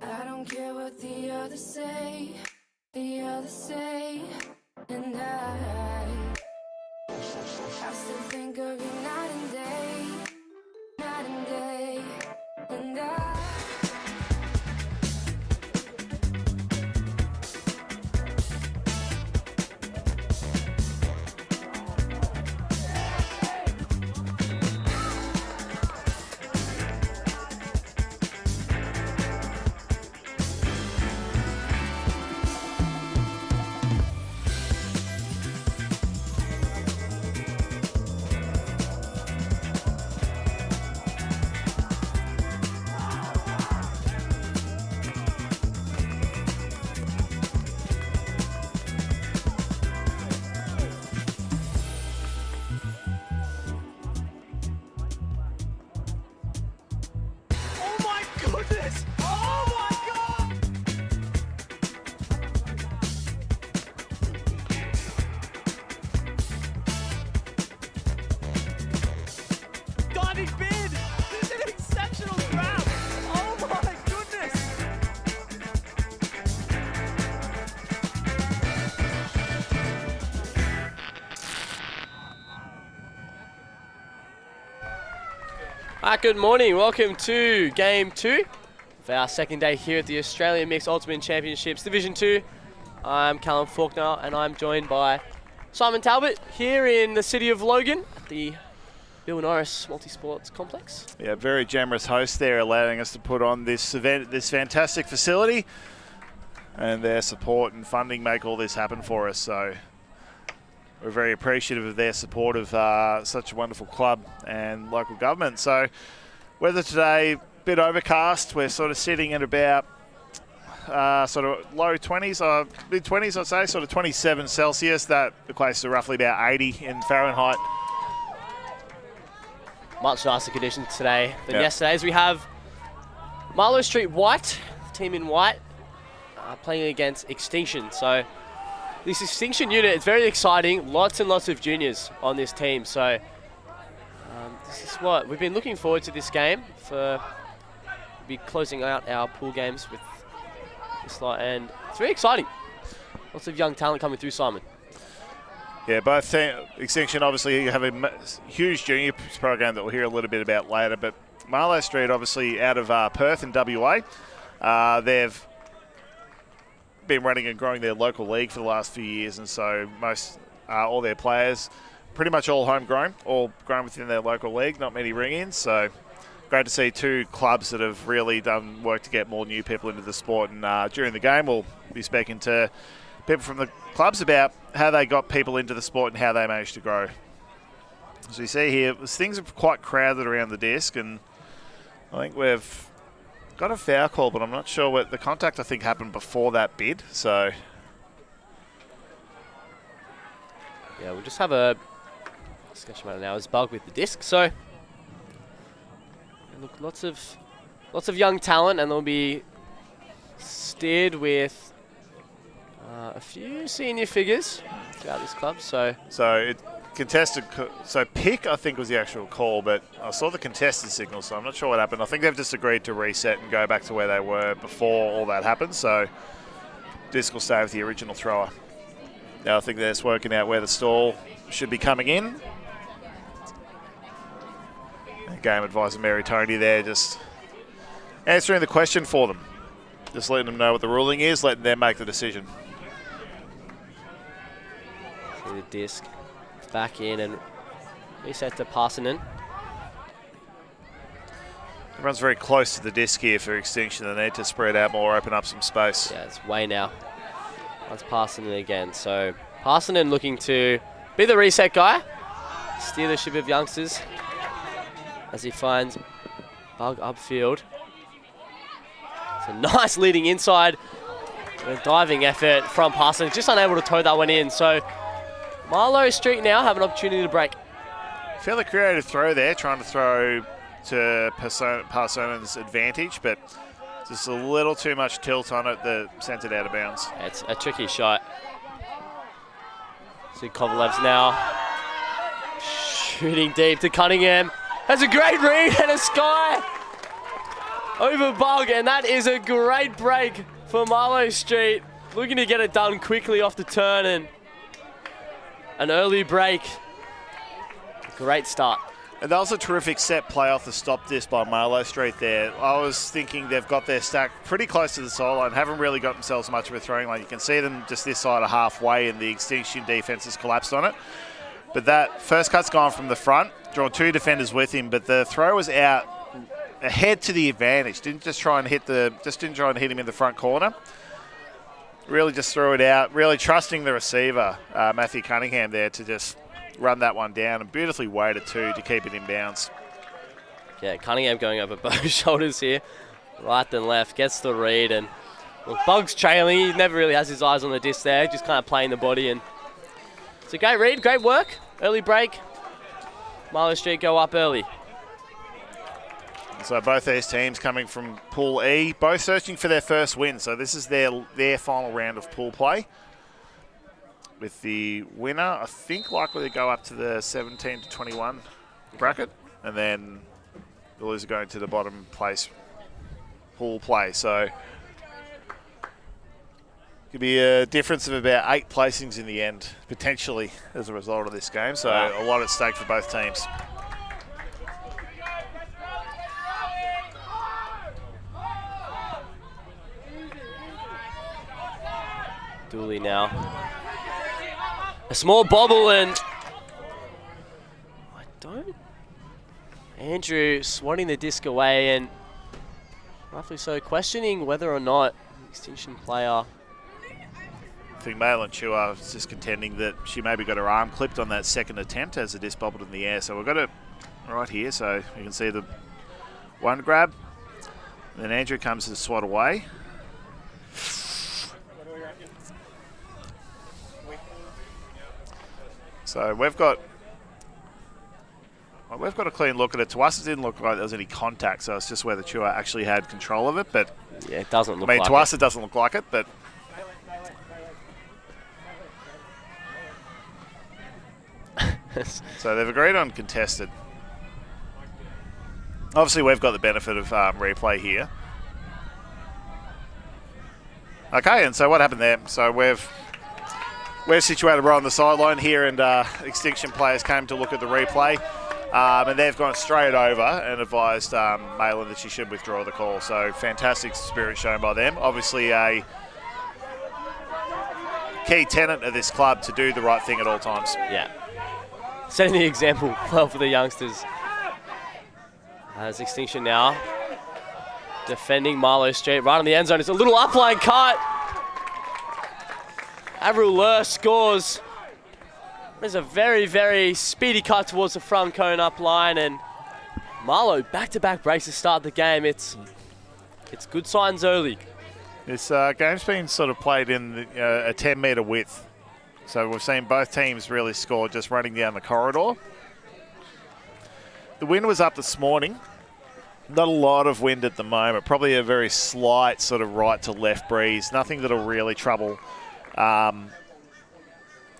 I don't care what the others say, and I still think of you night and day, and Good morning, welcome to Game 2 of our second day here at the Australian Mixed Ultimate Championships Division 2. I'm Callum Faulkner and I'm joined by Simon Talbot here in the city of Logan at the Bill Norris Multisports Complex. Yeah, very generous host there, allowing us to put on this event, this fantastic facility, and their support and funding make all this happen for us. So we're very appreciative of their support of such a wonderful club and local government. So weather today, a bit overcast. We're sort of sitting at about sort of low 20s or mid 20s, I'd say, sort of 27 Celsius. That equates to roughly about 80 in Fahrenheit. Much nicer conditions today than yesterday, as we have Marlow Street White, the team in white, playing against Extinction. So this Extinction unit is very exciting. Lots and lots of juniors on this team. So this is what we've been looking forward to this game. We'll be closing out our pool games with this lot, and it's very exciting. Lots of young talent coming through, Simon. Yeah, both Extinction obviously have a huge junior program that we'll hear a little bit about later, but Marlow Street obviously out of Perth in WA. They've been running and growing their local league for the last few years, and so all their players pretty much all homegrown, all grown within their local league, not many ring-ins. So great to see two clubs that have really done work to get more new people into the sport. And during the game, we'll be speaking to people from the clubs about how they got people into the sport and how they managed to grow. As we see here, things are quite crowded around the disc, and I think we've got a foul call, but I'm not sure what the contact, I think, happened before that bid. So yeah, we'll just have a discussion about it now. It's Valk with the disc. So look, lots of young talent, and they'll be steered with a few senior figures throughout this club. So it contested. So pick, I think, was the actual call, but I saw the contested signal, so I'm not sure what happened. I think they've just agreed to reset and go back to where they were before all that happened. So disc will stay with the original thrower. Now I think they're just working out where the stall should be coming in. Game advisor Mary Tony there just answering the question for them. Just letting them know what the ruling is, letting them make the decision. the disc. Back in and reset to Parsonen. Everyone's very close to the disc here for Extinction. They need to spread out more, open up some space. Yeah, it's way now. That's Parsonen again. So Parsonen looking to be the reset guy, steer the ship of youngsters as he finds Bug upfield. It's a nice leading inside. A diving effort from Parsonen, just unable to toe that one in. So Marlow Street now have an opportunity to break. Fairly creative throw there, trying to throw to Parsonen's advantage, but just a little too much tilt on it that sent it out of bounds. It's a tricky shot. See Kovalev's now shooting deep to Cunningham. Has a great read and a sky over Bug, and that is a great break for Marlow Street. Looking to get it done quickly off the turn and an early break. Great start. And that was a terrific set play off the stop disc by Marlow Street there. I was thinking they've got their stack pretty close to the sideline, haven't really got themselves much of a throwing line. You can see them just this side of halfway, and the Extinction defence has collapsed on it. But that first cut's gone from the front, drawn 2 defenders with him, but the throw was out ahead to the advantage. Didn't try and hit him in the front corner. Really just threw it out, really trusting the receiver, Matthew Cunningham there, to just run that one down, and beautifully weighted too to keep it in bounds. Yeah, Cunningham going over both shoulders here, right and left, gets the read, and well, Bug's trailing. He never really has his eyes on the disc there, just kind of playing the body, and it's a great read, great work, early break. Marlow Street go up early. So both these teams coming from Pool E, both searching for their first win. So this is their final round of pool play. With the winner, I think, likely to go up to the 17 to 21 bracket, and then the loser going to the bottom place pool play. So could be a difference of about 8 placings in the end, potentially, as a result of this game. So a lot at stake for both teams. Dooley now. A small bobble, and Andrew swatting the disc away, and roughly so questioning whether or not Extinction player. I think Maehr and Chua is just contending that she maybe got her arm clipped on that second attempt as the disc bobbled in the air. So we've got it right here, so you can see the one grab. And then Andrew comes to swat away. So we've got a clean look at it. To us, it didn't look like there was any contact, so it's just whether Chua actually had control of it. But yeah, it doesn't look like it. To us, it doesn't look like it, but so they've agreed on contested. Obviously, we've got the benefit of replay here. Okay, and so what happened there? So we're situated right on the sideline here, and Extinction players came to look at the replay, and they've gone straight over and advised Maehr that she should withdraw the call. So fantastic spirit shown by them. Obviously a key tenet of this club to do the right thing at all times. Yeah. Setting the example well for the youngsters. As Extinction now defending Marlow Street right on the end zone. It's a little upline cut. Avril Lur scores. There's a very, very speedy cut towards the front cone up line, and Marlow back-to-back breaks to start the game. It's good signs early. This game's been sort of played in a 10-metre width. So we've seen both teams really score just running down the corridor. The wind was up this morning. Not a lot of wind at the moment. Probably a very slight sort of right to left breeze. Nothing that'll really trouble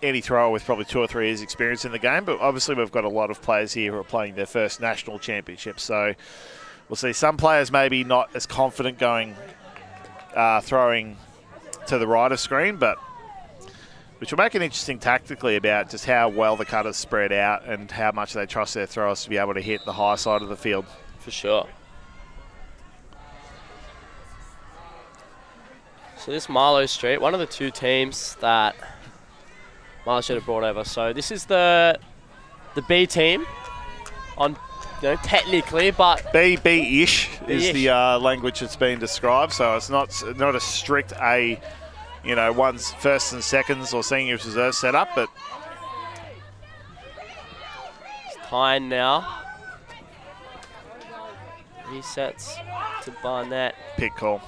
any thrower with probably 2 or 3 years experience in the game. But obviously we've got a lot of players here who are playing their first national championship. So we'll see some players maybe not as confident going throwing to the right of screen, but which will make it interesting tactically about just how well the cutters spread out and how much they trust their throwers to be able to hit the high side of the field. For sure. So this Marlow Street, one of the two teams that Marlow should have brought over. So this is the B team on, technically, but B-ish is the language that's been described. So it's not a strict A, one's first and seconds or senior reserve setup, but it's tying now. Resets to Barnett. Pick call.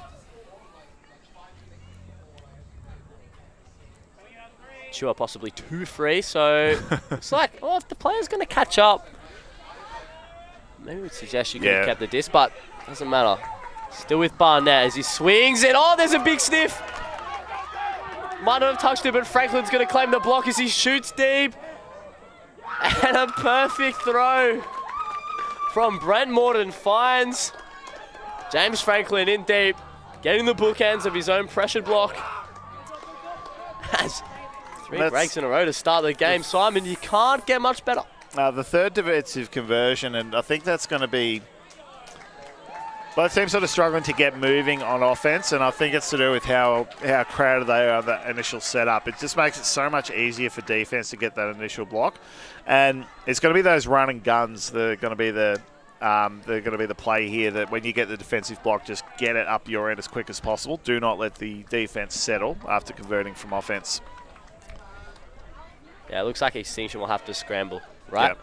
Sure, possibly 2-3. So it's like, if the player's going to catch up, maybe we'd suggest you could have kept the disc, but doesn't matter. Still with Barnett as he swings it. Oh, there's a big sniff. Might not have touched it, but Franklin's going to claim the block as he shoots deep. And a perfect throw from Brent Morton finds James Franklin in deep, getting the bookends of his own pressured block. Has 3 breaks in a row to start the game. Simon, you can't get much better. The third defensive conversion, and I think that's going to be both teams sort of struggling to get moving on offense, and I think it's to do with how crowded they are, that initial setup. It just makes it so much easier for defense to get that initial block, and it's going to be those run and guns that are going to be the play here, that when you get the defensive block, just get it up your end as quick as possible. Do not let the defense settle after converting from offense. Yeah, it looks like Extinction will have to scramble, right?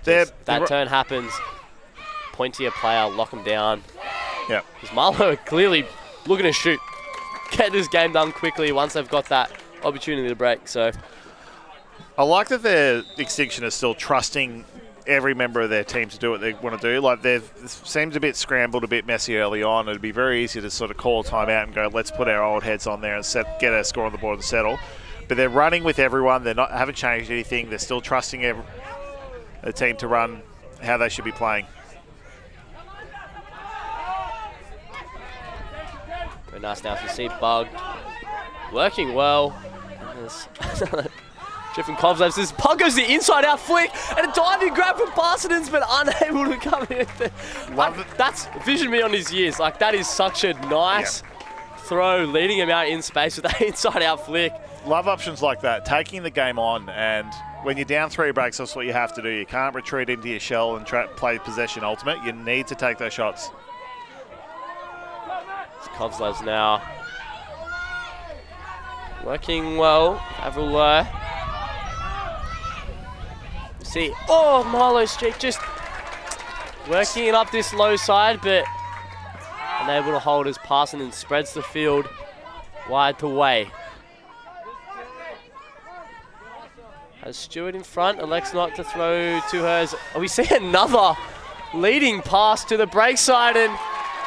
Yep. That turn happens. Point to your player, lock them down. Yeah. Because Marlow are clearly looking to shoot. Get this game done quickly once they've got that opportunity to break. So I like that their Extinction is still trusting every member of their team to do what they want to do. Like, they've seemed a bit scrambled, a bit messy early on. It'd be very easy to sort of call a timeout and go, let's put our old heads on there and get a score on the board and settle. But they're running with everyone. They haven't changed anything. They're still trusting the team to run how they should be playing. Very nice now to see Bug working well. Different Kovlev says, Bug goes the inside out flick and a diving grab from Parsons, but unable to come in. That's vision beyond his years. Like, that is such a nice throw, leading him out in space with that inside out flick. Love options like that, taking the game on, and when you're down 3 breaks, that's what you have to do. You can't retreat into your shell and play possession ultimate. You need to take those shots. Kovlev's now working well. Avril low. See, Marlow Street just working it up this low side, but unable to hold as Parsons spreads the field wide to Way. Has Stewart in front, elects not to throw to hers. We see another leading pass to the break side, and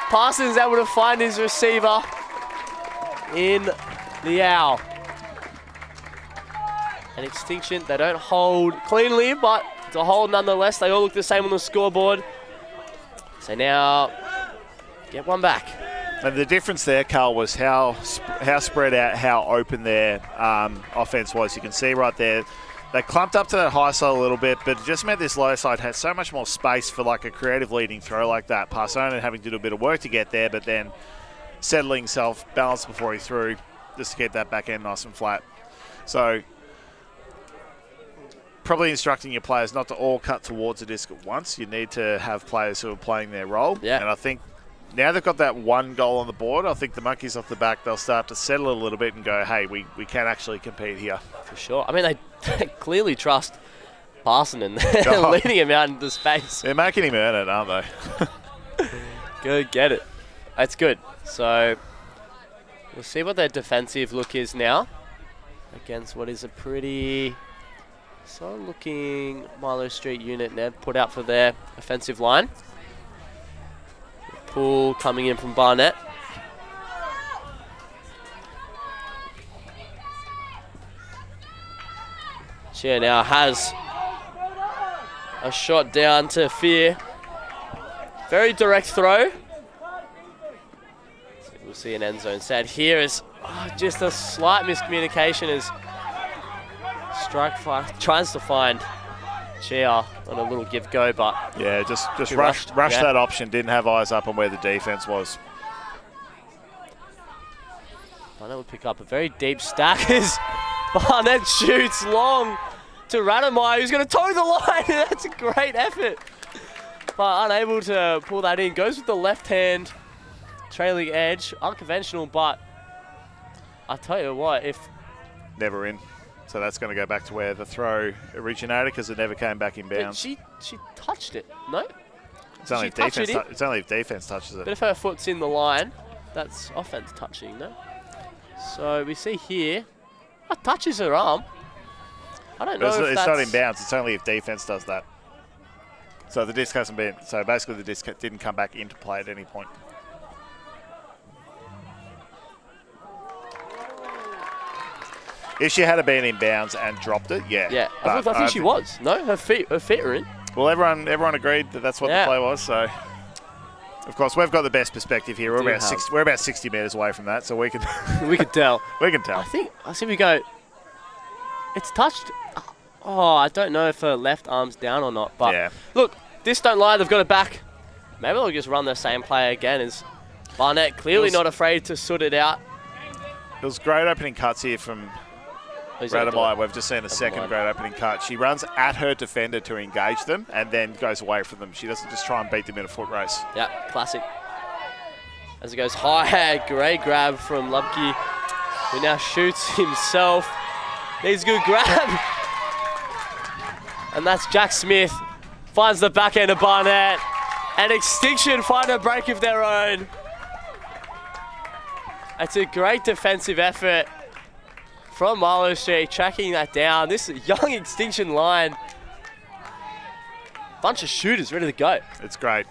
Parsons able to find his receiver in the owl. And Extinction, they don't hold cleanly, but it's a hold nonetheless. They all look the same on the scoreboard. So now, get one back. And the difference there, Carl, was how spread out, how open their offense was. You can see right there, they clumped up to that high side a little bit, but it just meant this low side had so much more space for like a creative leading throw like that. Parsons having to do a bit of work to get there, but then settling himself, balanced before he threw, just to keep that back end nice and flat. So probably instructing your players not to all cut towards the disc at once. You need to have players who are playing their role. Yeah. And I think now they've got that 1 goal on the board, I think the monkeys off the back, they'll start to settle a little bit and go, hey, we can actually compete here. For sure. I mean, they clearly trust Parsons and leading him out into space. They're making him earn it, aren't they? Go get it. That's good. So we'll see what their defensive look is now against what is a pretty solid-looking Marlow Street unit now put out for their offensive line. Pull coming in from Barnett. Chen now has a shot down to Fear. Very direct throw. So we'll see an end zone set. Here is just a slight miscommunication as Strike tries to find Chia on a little give go, but yeah, just rushed that option. Didn't have eyes up on where the defense was. Barnett will pick up a very deep stack as Barnett shoots long to Rademeyer, who's going to toe the line. That's a great effort. But unable to pull that in. Goes with the left hand, trailing edge. Unconventional, but I tell you what, if... Never in. So that's going to go back to where the throw originated because it never came back in bounds. She touched it, no? It's only, it's only if defense touches it. But if her foot's in the line, that's offense touching, no? So we see here, that touches her arm. I don't know if it's not in bounds. It's only if defense does that. So the disc hasn't been. So basically, the disc didn't come back into play at any point. If she had been in bounds and dropped it, yeah. Yeah, I think she was. No, her feet are in. Well, everyone agreed that that's what the play was. So, of course, we've got the best perspective here. We're about 60 metres away from that, so we can we can tell. We can tell. I see we go. It's touched. Oh, I don't know if her left arm's down or not. But yeah. Look, this don't lie. They've got it back. Maybe they'll just run the same play again. As Barnett clearly not afraid to soot it out. It was great opening cuts here from Rademeyer. We've just seen a second great opening cut. She runs at her defender to engage them and then goes away from them. She doesn't just try and beat them in a foot race. Yeah, classic. As it goes high, great grab from Lubke, who now shoots himself. Needs a good grab. And that's Jack Smith. Finds the back end of Barnett. And Extinction find a break of their own. It's a great defensive effort from Marlow Street, tracking that down. This young Extinction line. Bunch of shooters ready to go. It's great.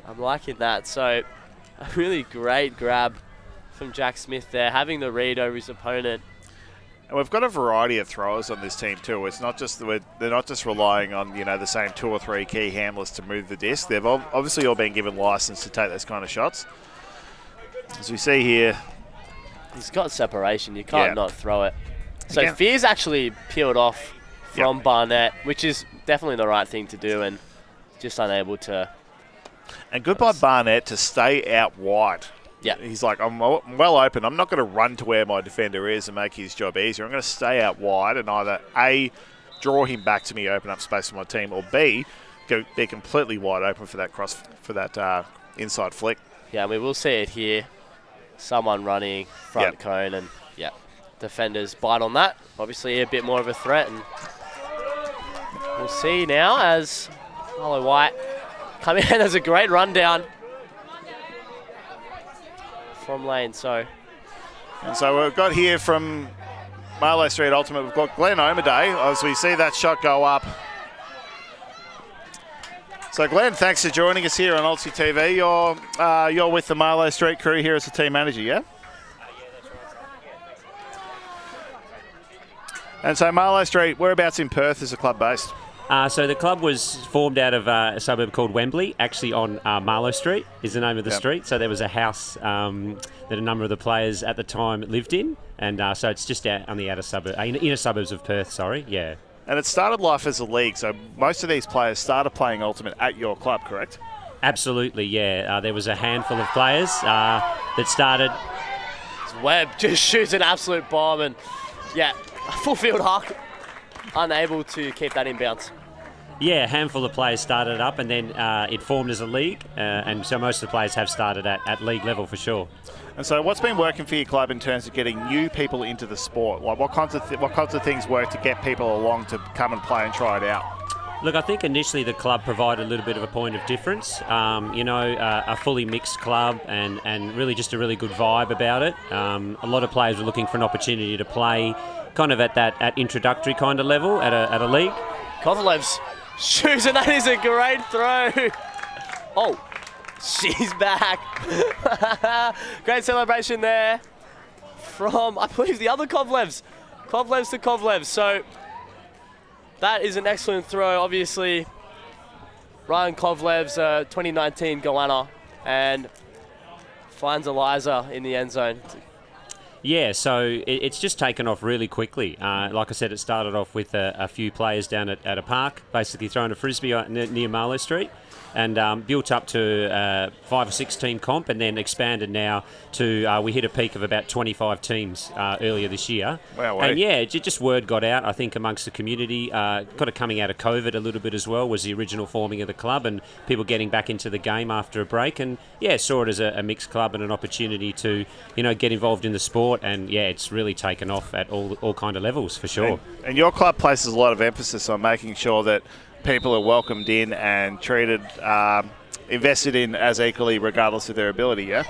I'm liking that. So a really great grab from Jack Smith there, having the read over his opponent. And we've got a variety of throwers on this team too. It's not just they're not just relying on the same 2 or 3 key handlers to move the disc. They've obviously all been given license to take those kind of shots. As we see here, he's got separation. You can't not throw it. So Fear's actually peeled off from Barnett, which is definitely the right thing to do, and just unable to. And good by Barnett to stay out wide. Yeah, he's like, I'm well open. I'm not going to run to where my defender is and make his job easier. I'm going to stay out wide and either A, draw him back to me, open up space for my team, or B, be completely wide open for that inside flick. Yeah, and we will see it here. Someone running front cone, and defenders bite on that. Obviously a bit more of a threat, and we'll see now as Marlow White come in. There's a great rundown from lane. So we've got here from Marlow Street Ultimate, we've got Glenn Omaday as we see that shot go up. So Glenn, thanks for joining us here on Ulti TV. You're with the Marlow Street crew here as the team manager, yeah? Yeah, that's right. And so Marlow Street, whereabouts in Perth is the club based? So the club was formed out of a suburb called Wembley, actually on Marlow Street is the name of the street. So there was a house that a number of the players at the time lived in, and so it's just out on the inner suburbs of Perth, sorry, yeah. And it started life as a league, so most of these players started playing Ultimate at your club, correct? Absolutely, yeah. There was a handful of players that started. Webb just shoots an absolute bomb, and full field huck, unable to keep that in bounds. Yeah, a handful of players started up, and then it formed as a league, and so most of the players have started at league level for sure. And so what's been working for your club in terms of getting new people into the sport? Like what kinds of things work to get people along to come and play and try it out? Look, I think initially the club provided a little bit of a point of difference. A fully mixed club and really just a really good vibe about it. A lot of players were looking for an opportunity to play kind of at introductory kind of level at a league. Kovalev's shoots, and that is a great throw. Oh, she's back. Great celebration there from, I believe, the other Kovalevs. Kovalevs to Kovalevs. So that is an excellent throw. Obviously, Ryan Kovalev's 2019 goal winner and finds Eliza in the end zone. Yeah, so it's just taken off really quickly. Like I said, it started off with a few players down at a park, basically throwing a frisbee near Marlow Street, and built up to 5 or 6 team comp, and then expanded now to we hit a peak of about 25 teams earlier this year. Wow, and yeah, just word got out, I think, amongst the community. Kind of coming out of COVID a little bit as well was the original forming of the club, and people getting back into the game after a break, and yeah, saw it as a mixed club and an opportunity to get involved in the sport, and yeah, it's really taken off at all kind of levels for sure. And your club places a lot of emphasis on making sure that people are welcomed in and treated, invested in as equally regardless of their ability, yeah?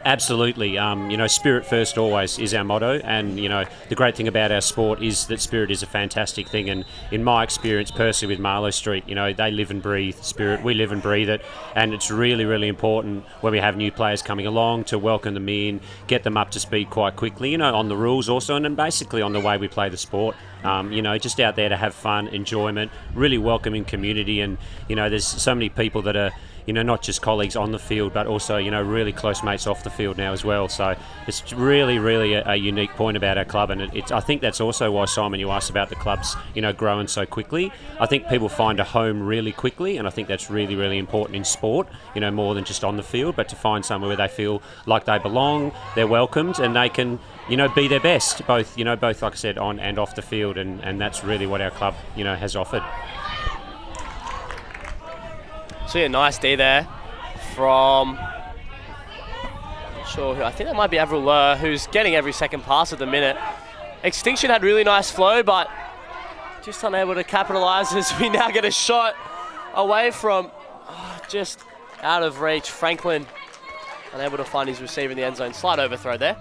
Absolutely. Spirit first always is our motto, and the great thing about our sport is that spirit is a fantastic thing, and in my experience personally with Marlow Street, they live and breathe spirit. We live and breathe it, and it's really, really important when we have new players coming along to welcome them in, get them up to speed quite quickly, on the rules also, and then basically on the way we play the sport. Just out there to have fun, enjoyment, really welcoming community, and there's so many people that are not just colleagues on the field, but also really close mates off the field now as well. So it's really, really a unique point about our club, and I think that's also why, Simon, you asked about the clubs growing so quickly. I think people find a home really quickly, and I think that's really, really important in sport. More than just on the field, but to find somewhere where they feel like they belong, they're welcomed, and they can be their best, both like I said, on and off the field, and that's really what our club has offered. So a nice D there from, I think that might be Avril, who's getting every second pass at the minute. Extinction had really nice flow, but just unable to capitalise as we now get a shot away from just out of reach. Franklin unable to find his receiver in the end zone. Slight overthrow there.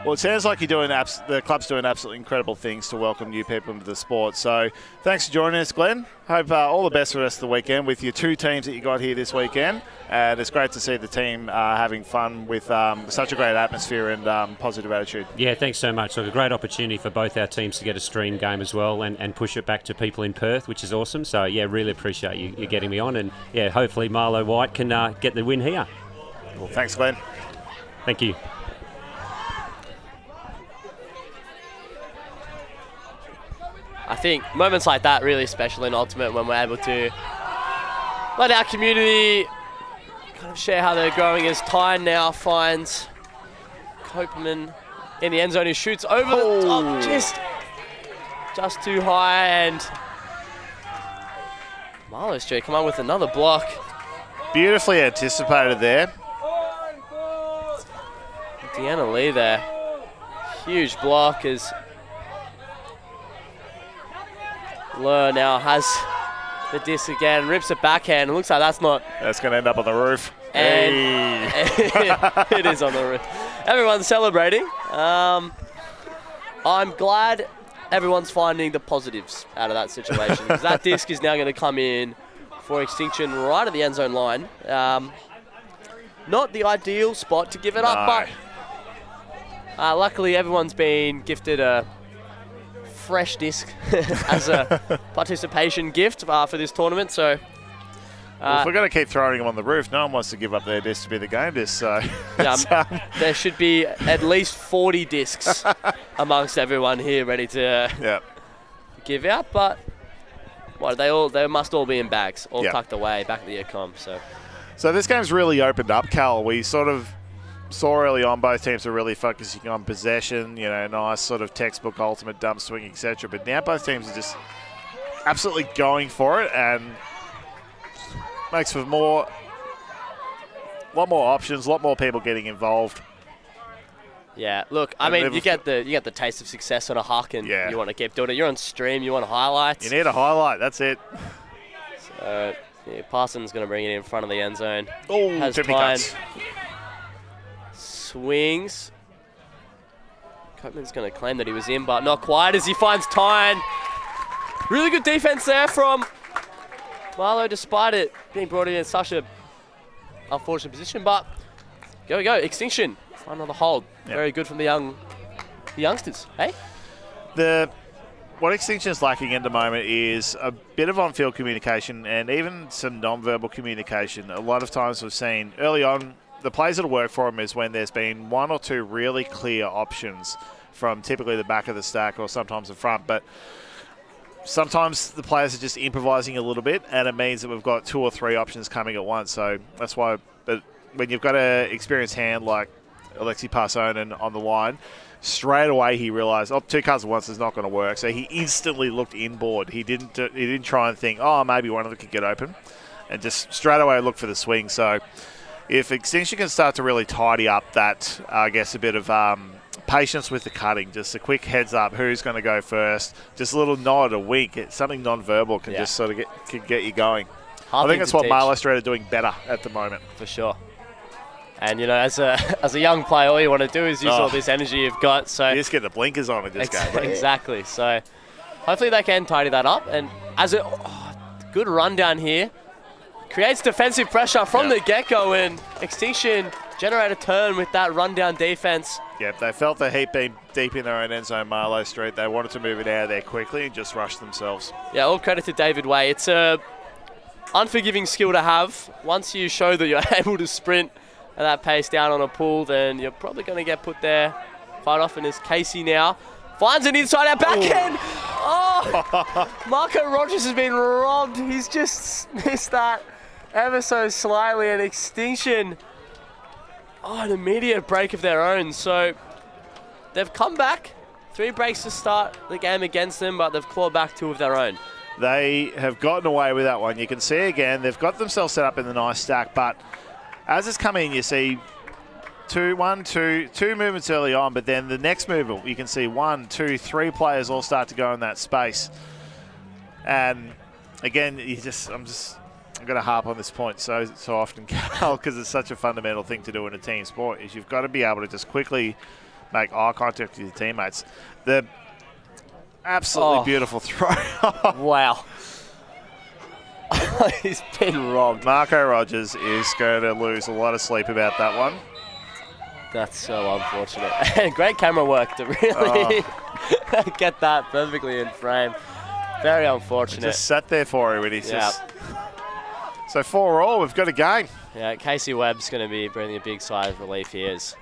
Well, it sounds like the club's doing absolutely incredible things to welcome new people into the sport. So thanks for joining us, Glenn. Hope all the best for the rest of the weekend with your 2 teams that you got here this weekend. And it's great to see the team having fun with such a great atmosphere and positive attitude. Yeah, thanks so much. Look, a great opportunity for both our teams to get a stream game as well and push it back to people in Perth, which is awesome. So, yeah, really appreciate you getting me on. And, yeah, hopefully Marlow White can get the win here. Well, thanks, Glenn. Thank you. I think moments like that really special and ultimate when we're able to let our community kind of share how they're growing, as Tyne now finds Copeman in the end zone, who shoots over the top, just too high, and Marlow Street come on with another block. Beautifully anticipated there. Deanna Lee there. Huge block as Lur now has the disc again, rips a backhand. It looks like that's going to end up on the roof. And it is on the roof. Everyone's celebrating. I'm glad everyone's finding the positives out of that situation, because that disc is now going to come in for Extinction right at the end zone line. Not the ideal spot to give it up, but luckily everyone's been gifted a fresh disc as a participation gift for this tournament. So well, if we're going to keep throwing them on the roof, no one wants to give up their disc to be the game disc. So there should be at least 40 discs amongst everyone here ready to give out. But they must all be in bags, all tucked away back at the ECOM. So this game's really opened up, Cal. We sort of saw early on both teams are really focusing on possession, nice sort of textbook ultimate dump swing, etc. But now both teams are just absolutely going for it, and makes for a lot more options, a lot more people getting involved. Yeah, look, I mean, you get the taste of success on a huck, and you want to keep doing it. You're on stream, you want highlights. You need a highlight, that's it. So Parsons going to bring it in front of the end zone. Oh, has time. Swings. Copeman's going to claim that he was in, but not quite, as he finds Tyne. Really good defense there from Marlow, despite it being brought in such a unfortunate position. But go, Extinction. Find another hold. Yep. Very good from the youngsters. Hey? What Extinction is lacking at the moment is a bit of on-field communication and even some non-verbal communication. A lot of times we've seen early on the plays that'll work for him is when there's been one or two really clear options from typically the back of the stack or sometimes the front, but sometimes the players are just improvising a little bit, and it means that we've got 2 or 3 options coming at once. So that's why. But when you've got an experienced hand like Alexei Parsonen on the line, straight away he realised, 2 cards at once is not going to work. So he instantly looked inboard. He didn't try and think, maybe one of them could get open, and just straight away look for the swing. So if Extinction can start to really tidy up that, I guess, a bit of patience with the cutting, just a quick heads up, who's going to go first, just a little nod, a wink, something non-verbal can just sort of get you going. I think that's what Marlow Street are doing better at the moment. For sure. And, you know, as a young player, all you want to do is use all this energy you've got. So you just get the blinkers on in this game. Exactly. So hopefully they can tidy that up. And as a good run down here, creates defensive pressure from the get-go, and Extinction generate a turn with that run-down defense. Yep, they felt the heat being deep in their own end zone, Marlow Street. They wanted to move it out of there quickly and just rush themselves. Yeah, all credit to David Way. It's a unforgiving skill to have. Once you show that you're able to sprint at that pace down on a pull, then you're probably going to get put there quite often. As Casey now finds an inside out backhand. Marco Rogers has been robbed. He's just missed that ever so slightly, and Extinction, an immediate break of their own. So they've come back. 3 breaks to start the game against them, but they've clawed back 2 of their own. They have gotten away with that one. You can see again, they've got themselves set up in the nice stack, but as it's coming in, you see two movements early on, but then the next movement, you can see 1, 2, 3 players all start to go in that space. And again, I'm going to harp on this point so often, Cal, because it's such a fundamental thing to do in a team sport, is you've got to be able to just quickly make eye contact with your teammates. The absolutely beautiful throw. Wow. He's been robbed. Marco Rogers is going to lose a lot of sleep about that one. That's so unfortunate. Great camera work to really get that perfectly in frame. Very unfortunate. Just sat there for him and he's just... So 4-all, we've got a game. Yeah, Casey Webb's going to be breathing a big sigh of relief here. As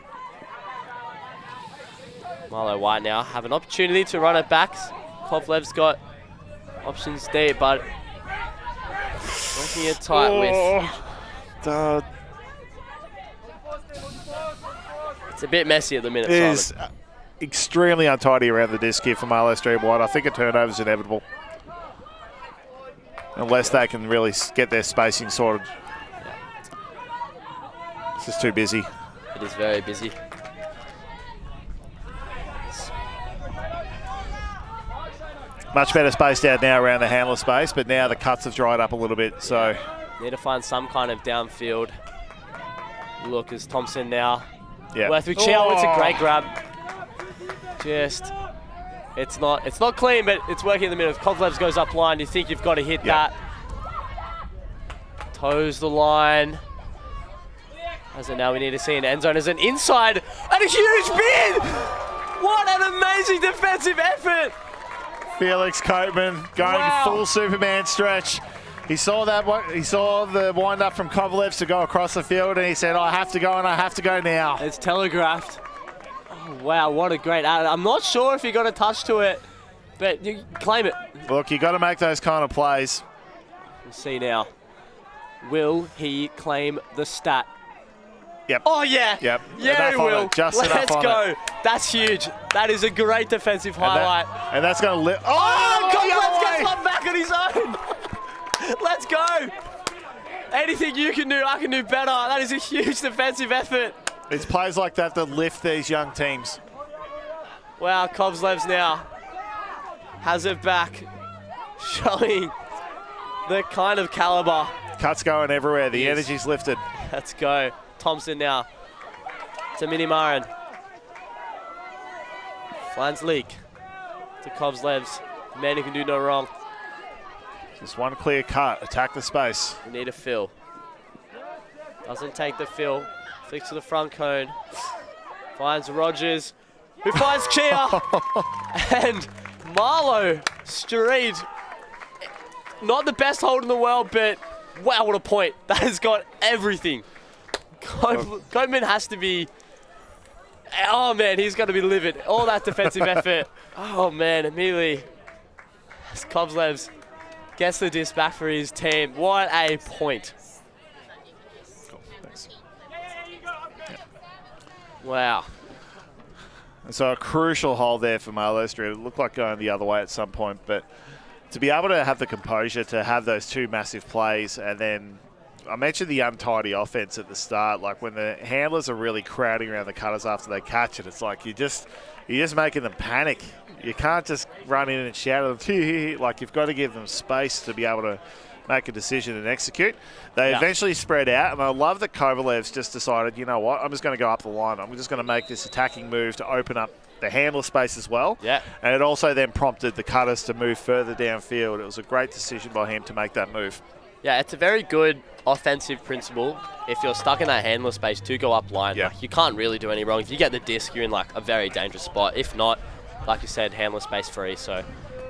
Marlow White now have an opportunity to run it back. Kovlev's got options deep, but working it tight with... It's a bit messy at the minute, It is extremely untidy around the disc here for Marlow Street White. I think a turnover is inevitable, unless they can really get their spacing sorted. It's just too busy. It is very busy. Much better spaced out now around the handler space, but now the cuts have dried up a little bit, so... Need to find some kind of downfield look as Thompson now. Yeah. Worth with Chow, it's a great grab. It's not clean, but it's working in the middle. If Kovlevs goes up line, you think you've got to hit that. Toes the line. As of now, we need to see an end zone as an inside and a huge bin! What an amazing defensive effort! Felix Coatman going full Superman stretch. He saw that. He saw the wind up from Kovlevs to go across the field, and he said, "I have to go, and I have to go now." It's telegraphed. Oh, wow, what a great ad. I'm not sure if he got a touch to it, but you claim it. Look, you got to make those kind of plays. We'll see now. Will he claim the stat? Yep. Oh, yeah. Yep. Yeah, he will. Let's go. That's huge. That is a great defensive highlight. And that's going to lift. Kovlevs gets one back on his own. Let's go. Anything you can do, I can do better. That is a huge defensive effort. It's plays like that that lift these young teams. Wow, Kovlevs now has it back, showing the kind of caliber. Cuts going everywhere. The energy's lifted. Let's go. Thompson now to Mini Marin. Finds leak to Kovlevs. The man who can do no wrong. Just one clear cut. Attack the space. We need a fill. Doesn't take the fill. Flicks to the front cone. Finds Rogers, who finds Chia. And Marlow Street. Not the best hold in the world, but wow, what a point. That has got everything. Koopman has to be... Oh, man, he's going to be livid. All that defensive effort. Oh, man, immediately. Kovlevs gets the disc back for his team. What a point. Cool. Thanks. Wow. And so a crucial hole there for Marlow Street. It looked like going the other way at some point, but to be able to have the composure to have those two massive plays, and then I mentioned the untidy offense at the start, like when the handlers are really crowding around the cutters after they catch it, it's like you're just making them panic. You can't just run in and shout at them. Like, you've got to give them space to be able to make a decision and execute. They eventually spread out, and I love that Kovalev's just decided, you know what, I'm just going to go up the line. I'm just going to make this attacking move to open up the handler space as well. Yeah. And it also then prompted the cutters to move further downfield. It was a great decision by him to make that move. Yeah, it's a very good offensive principle if you're stuck in that handler space to go up line. Yeah. Like, you can't really do any wrong. If you get the disc, you're in like a very dangerous spot. If not, like you said, handler space free. So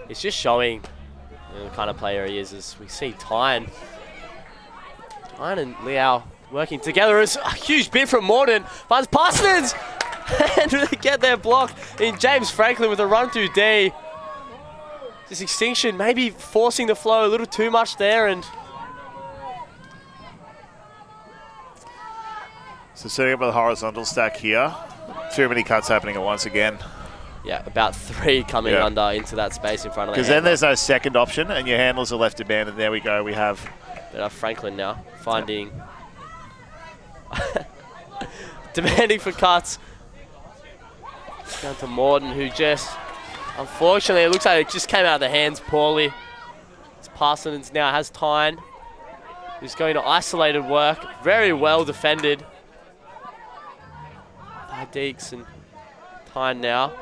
it's just showing the kind of player he is. As we see Tyne and Liao working together. It's a huge bit from Morden. Finds Parsons and really get their block in James Franklin with a run through D. This Extinction maybe forcing the flow a little too much there, and so setting up with a horizontal stack here. Too many cuts happening at once again. yeah, about 3 coming under into that space in front of the Because then there's no second option, and your handlers are left abandoned. There we go. We have Franklin now finding demanding for cuts. Down to Morden, who just unfortunately it looks like it just came out of the hands poorly. It's Parsons now has Tyne, who's going to isolated work. Very well defended by Deeks and Tyne now.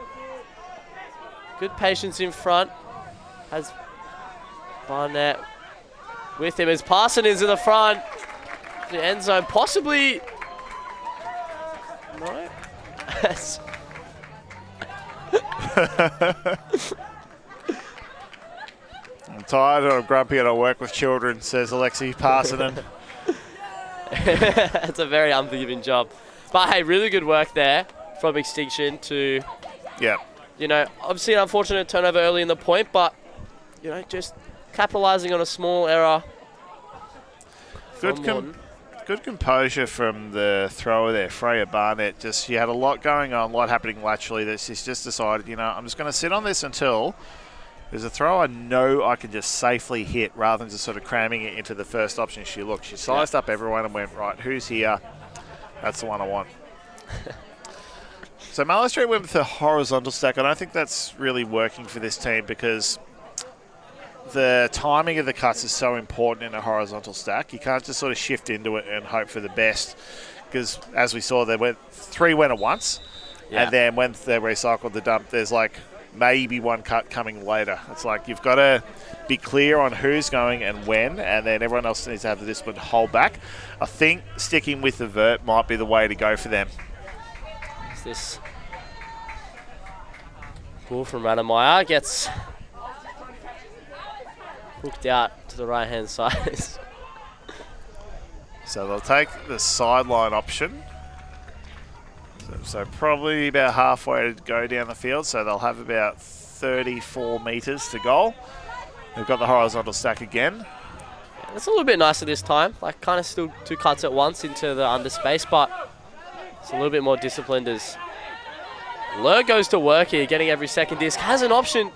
Good patience in front. Has Barnett with him as Parsons is in the front. The end zone, possibly. No. I'm tired and I'm grumpy and I work with children, says Alexi Parsonen. That's a very unforgiving job. But hey, really good work there from Extinction to, you know, obviously an unfortunate turnover early in the point, but, you know, just capitalising on a small error. Good composure from the thrower there, Freya Barnett. She had a lot going on, a lot happening laterally that she's just decided, you know, I'm just going to sit on this until there's a throw I know I can just safely hit rather than just sort of cramming it into the first option she looked. She sized up everyone and went, right, who's here? That's the one I want. So Marlow Street went with the horizontal stack. I don't think that's really working for this team because the timing of the cuts is so important in a horizontal stack. You can't just sort of shift into it and hope for the best because, as we saw, 3 went at once. Yeah. And then when they recycled the dump, there's like maybe 1 cut coming later. It's like you've got to be clear on who's going and when, and then everyone else needs to have the discipline to hold back. I think sticking with the vert might be the way to go for them. Is this ball from Maehr gets hooked out to the right-hand side. So they'll take the sideline option. So probably about halfway to go down the field. So they'll have about 34 metres to goal. They've got the horizontal stack again. Yeah, it's a little bit nicer this time. Like kind of still 2 cuts at once into the under space, but it's a little bit more disciplined as Lur goes to work here, getting every second disc. Has an option.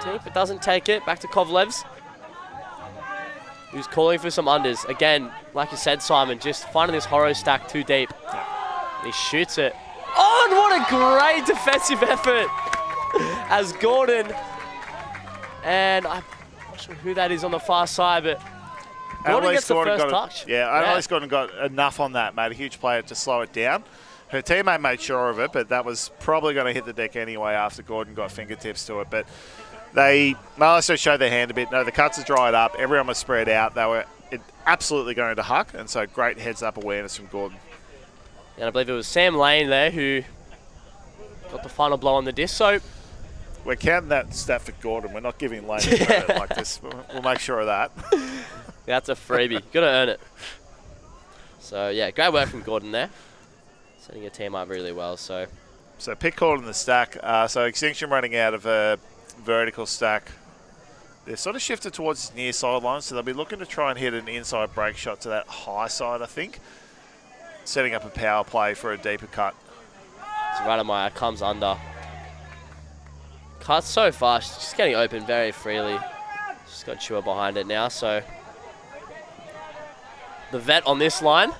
Deep, but doesn't take it. Back to Kovlevs, who's calling for some unders. Again, like you said, Simon, just finding this horo stack too deep. He shoots it. Oh, and what a great defensive effort as Gordon. And I'm not sure who that is on the far side, but Gordon gets the first touch. Annalise Gordon got enough on that, made a huge play to slow it down. Her teammate made sure of it, but that was probably going to hit the deck anyway after Gordon got fingertips to it. But Marlow showed their hand a bit. No, the cuts had dried up. Everyone was spread out. They were absolutely going to huck, and so great heads-up awareness from Gordon. And I believe it was Sam Lane there who got the final blow on the disc. So we're counting that stat for Gordon. We're not giving Lane credit like this. We'll make sure of that. That's a freebie. Got to earn it. So, yeah, great work from Gordon there. Setting a team up really well. So pick called in the stack. So Extinction running out of a vertical stack. They're sort of shifted towards near sideline, so they'll be looking to try and hit an inside break shot to that high side, I think. Setting up a power play for a deeper cut. So Rademeyer comes under. Cuts so fast, just getting open very freely. Just got Chua behind it now, so the vet on this line.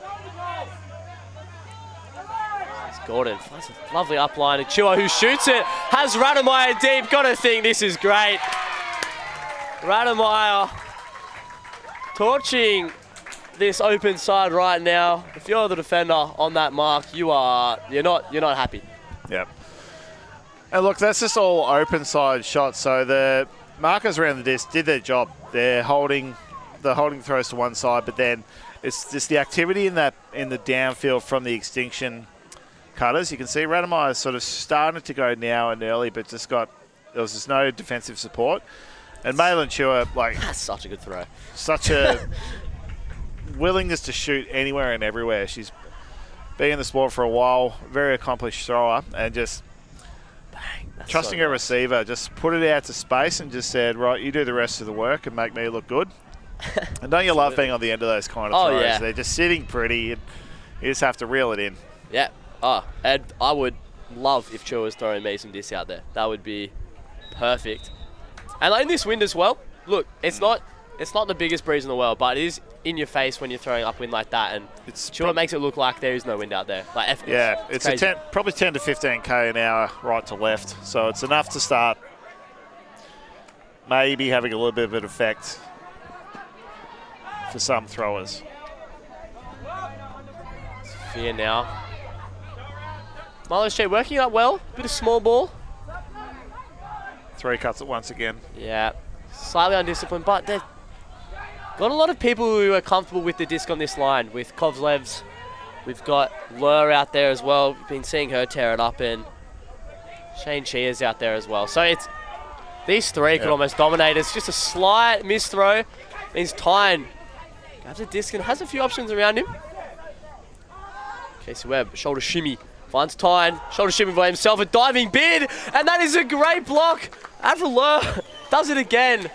It's Gordon finds a lovely up line. And Chua, who shoots it, has Rademeyer deep. Got to think this is great. Rademeyer torching this open side right now. If you're the defender on that mark, you're not happy. Yep. And look, that's just all open side shots. So the markers around the disc did their job. They're holding throws to one side, but then it's just the activity in the downfield from the Extinction cutters. You can see Rademeyer sort of starting to go now and early, but there was just no defensive support. And Maehr and Chua, That's such a good throw. Such a willingness to shoot anywhere and everywhere. She's been in the sport for a while, very accomplished thrower, and just trusting her receiver, just put it out to space and just said, right, you do the rest of the work and make me look good. And don't you love being on the end of those kind of throws? Yeah. They're just sitting pretty, and you just have to reel it in. Yeah. And I would love if Chua was throwing me some disc out there. That would be perfect. And in this wind as well, look, it's not the biggest breeze in the world, but it is in your face when you're throwing upwind like that, and Chua makes it look like there is no wind out there. It's probably 10 to 15k an hour right to left, so it's enough to start maybe having a little bit of an effect for some throwers. Fear now. Marlow Street working up well, bit of small ball. 3 cuts at once again. Yeah, slightly undisciplined, but they've got a lot of people who are comfortable with the disc on this line. With Kovlevs, we've got Lur out there as well. We've been seeing her tear it up, and Shane Chia's out there as well. So it's these three could almost dominate. It's just a slight misthrow. Means Tyne grabs a disc and has a few options around him. Casey Webb, shoulder shimmy. Finds Tyne, shoulder shimmy by himself, a diving bid, and that is a great block. Avril Lur does it again.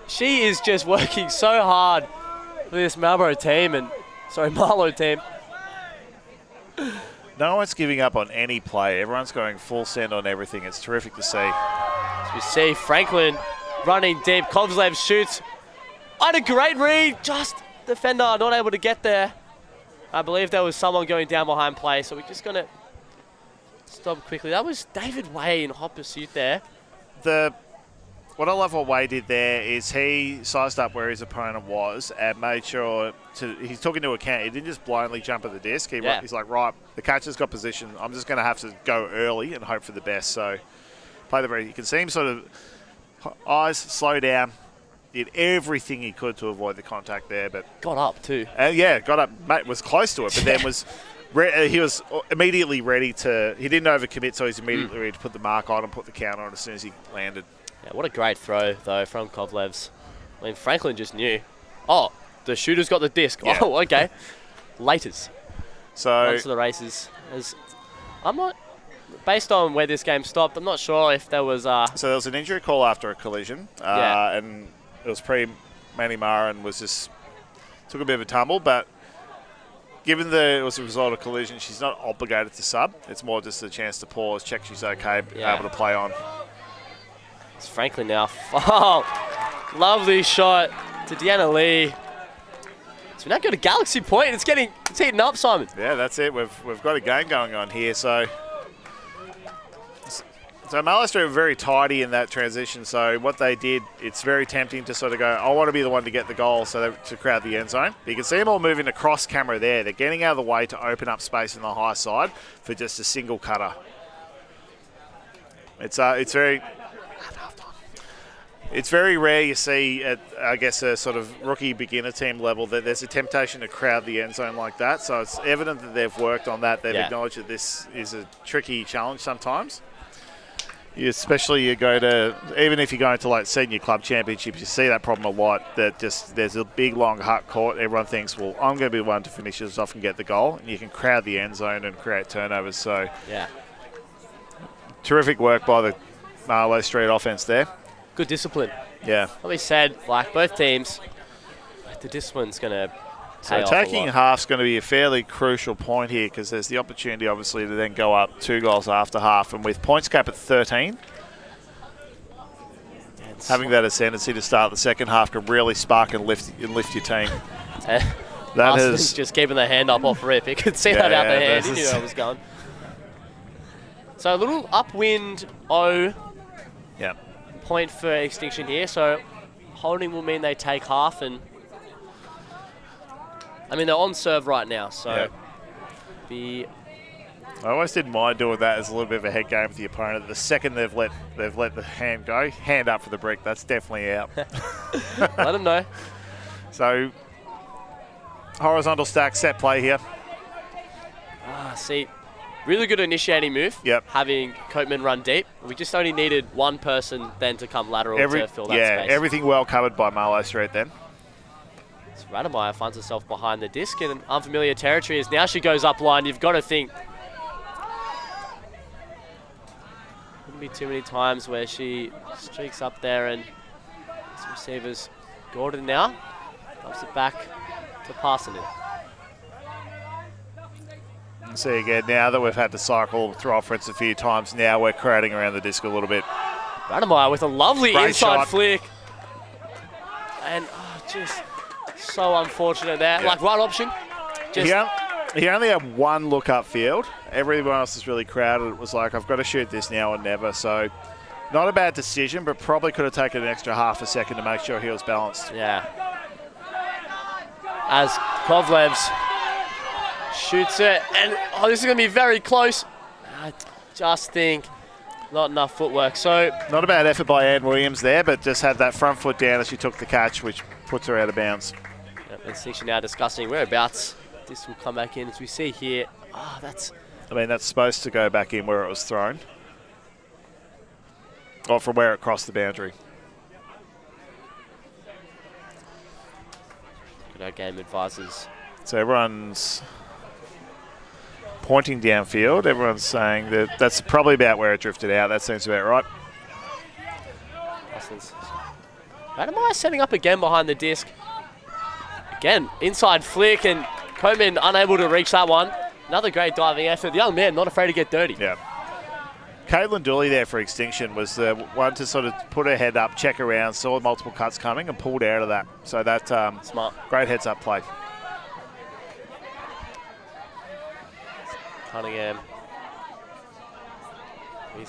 She is just working so hard for this Marlow team. No one's giving up on any play. Everyone's going full send on everything. It's terrific to see. As we see Franklin running deep. Kovlev shoots. And a great read. Just defender not able to get there. I believe there was someone going down behind play, so we're just going to stop quickly. That was David Way in hot pursuit there. What I love what Way did there is he sized up where his opponent was and made sure he took into account. He didn't just blindly jump at the disc. He's like, right, the catcher's got position. I'm just going to have to go early and hope for the best. So play the very. You can see him sort of eyes slow down. Did everything he could to avoid the contact there, but got up too. Got up. Mate was close to it, but then he was immediately ready to. He didn't overcommit, so he's immediately ready to put the mark on and put the counter on as soon as he landed. Yeah, what a great throw though from Kovlevs. I mean, Franklin just knew. Oh, the shooter's got the disc. Yeah. Oh, okay. Laters. So onto the races. I'm not. Based on where this game stopped, I'm not sure if there was. So there was an injury call after a collision, and it was pre-Manny Maehr and was just took a bit of a tumble, but given it was a result of collision, she's not obligated to sub. It's more just a chance to pause, check she's okay, able to play on. It's Franklin now. Oh, lovely shot to Deanna Lee. So we now go to Galaxy Point. It's heating up, Simon. Yeah, that's it. We've got a game going on here. So Marlow Street were very tidy in that transition. So what they did, it's very tempting to sort of go, I want to be the one to get the goal, to crowd the end zone. But you can see them all moving across camera there. They're getting out of the way to open up space in the high side for just a single cutter. It's very rare you see at, I guess, a sort of rookie beginner team level that there's a temptation to crowd the end zone like that. So it's evident that they've worked on that. They've acknowledged that this is a tricky challenge sometimes. Especially you go to, even if you're going to like senior club championships, you see that problem a lot, that just there's a big long hut court. Everyone thinks, well, I'm going to be the one to finish this off and get the goal. And you can crowd the end zone and create turnovers. So Yeah. terrific work by the Marlow Street offense there. Good discipline. Yeah. Like we said, like both teams, the discipline's going to So taking half's going to be a fairly crucial point here because there's the opportunity, obviously, to then go up 2 goals after half. And with points cap at 13, having that ascendancy to start the second half can really spark and lift your team. That Augustin's just keeping the hand up off rip. You could see that out the hand. He knew where it was going. So a little upwind point for Extinction here. So holding will mean they take half, and I mean they're on serve right now. So I always didn't mind doing that as a little bit of a head game with the opponent. The second they've let the hand go, hand up for the brick. That's definitely out. let them know. So horizontal stack set play here. See, really good initiating move. Yep. Having Coatman run deep. We just only needed one person then to come lateral to fill that space. Everything well covered by Marlow Street then. So Rademeyer finds herself behind the disc in unfamiliar territory as now she goes up line. You've got to think. Wouldn't be too many times where she streaks up there and this receiver's Gordon now. Dumps it back to Parsons. See again, now that we've had to cycle through offense a few times, now we're creating around the disc a little bit. Rademeyer with a lovely Great inside shot. flick. And just so unfortunate there. Like right option. Just He only had one look upfield. Everyone else is really crowded. It was like, I've got to shoot this now or never. So not a bad decision, but probably could have taken an extra half a second to make sure he was balanced. Yeah. As Kovlevs shoots it, and this is going to be very close. I just think not enough footwork. So not a bad effort by Ann Williams there, but just had that front foot down as she took the catch, which puts her out of bounds. And Extinction now discussing whereabouts this will come back in, as we see here. That's supposed to go back in where it was thrown, or from where it crossed the boundary. Good our game advisors. So everyone's pointing downfield. Everyone's saying that that's probably about where it drifted out. That seems about right. Rademeyer setting up again behind the disc. Again, inside flick, and Coatman unable to reach that one. Another great diving effort. The young man not afraid to get dirty. Yeah. Caitlin Dooley there for Extinction was the one to sort of put her head up, check around, saw multiple cuts coming and pulled out of that. So that smart. Great heads up play. Cunningham.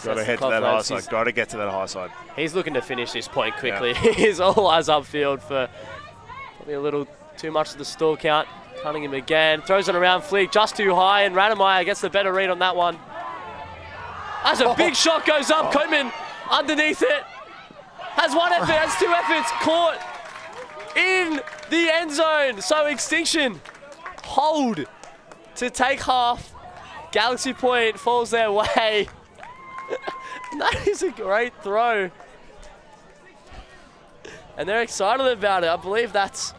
Got to head to that high side. Got to get to that high side. He's looking to finish this point quickly. Yeah. He's all eyes upfield for probably a little too much of the stall count. Cunningham again. Throws it around Flik just too high, and Rademeyer gets the better read on that one. As a big shot goes up, Coatman underneath it. Has one effort, has two efforts. Caught in the end zone. So Extinction hold to take half. Galaxy Point falls their way. That is a great throw. And they're excited about it. I believe that's...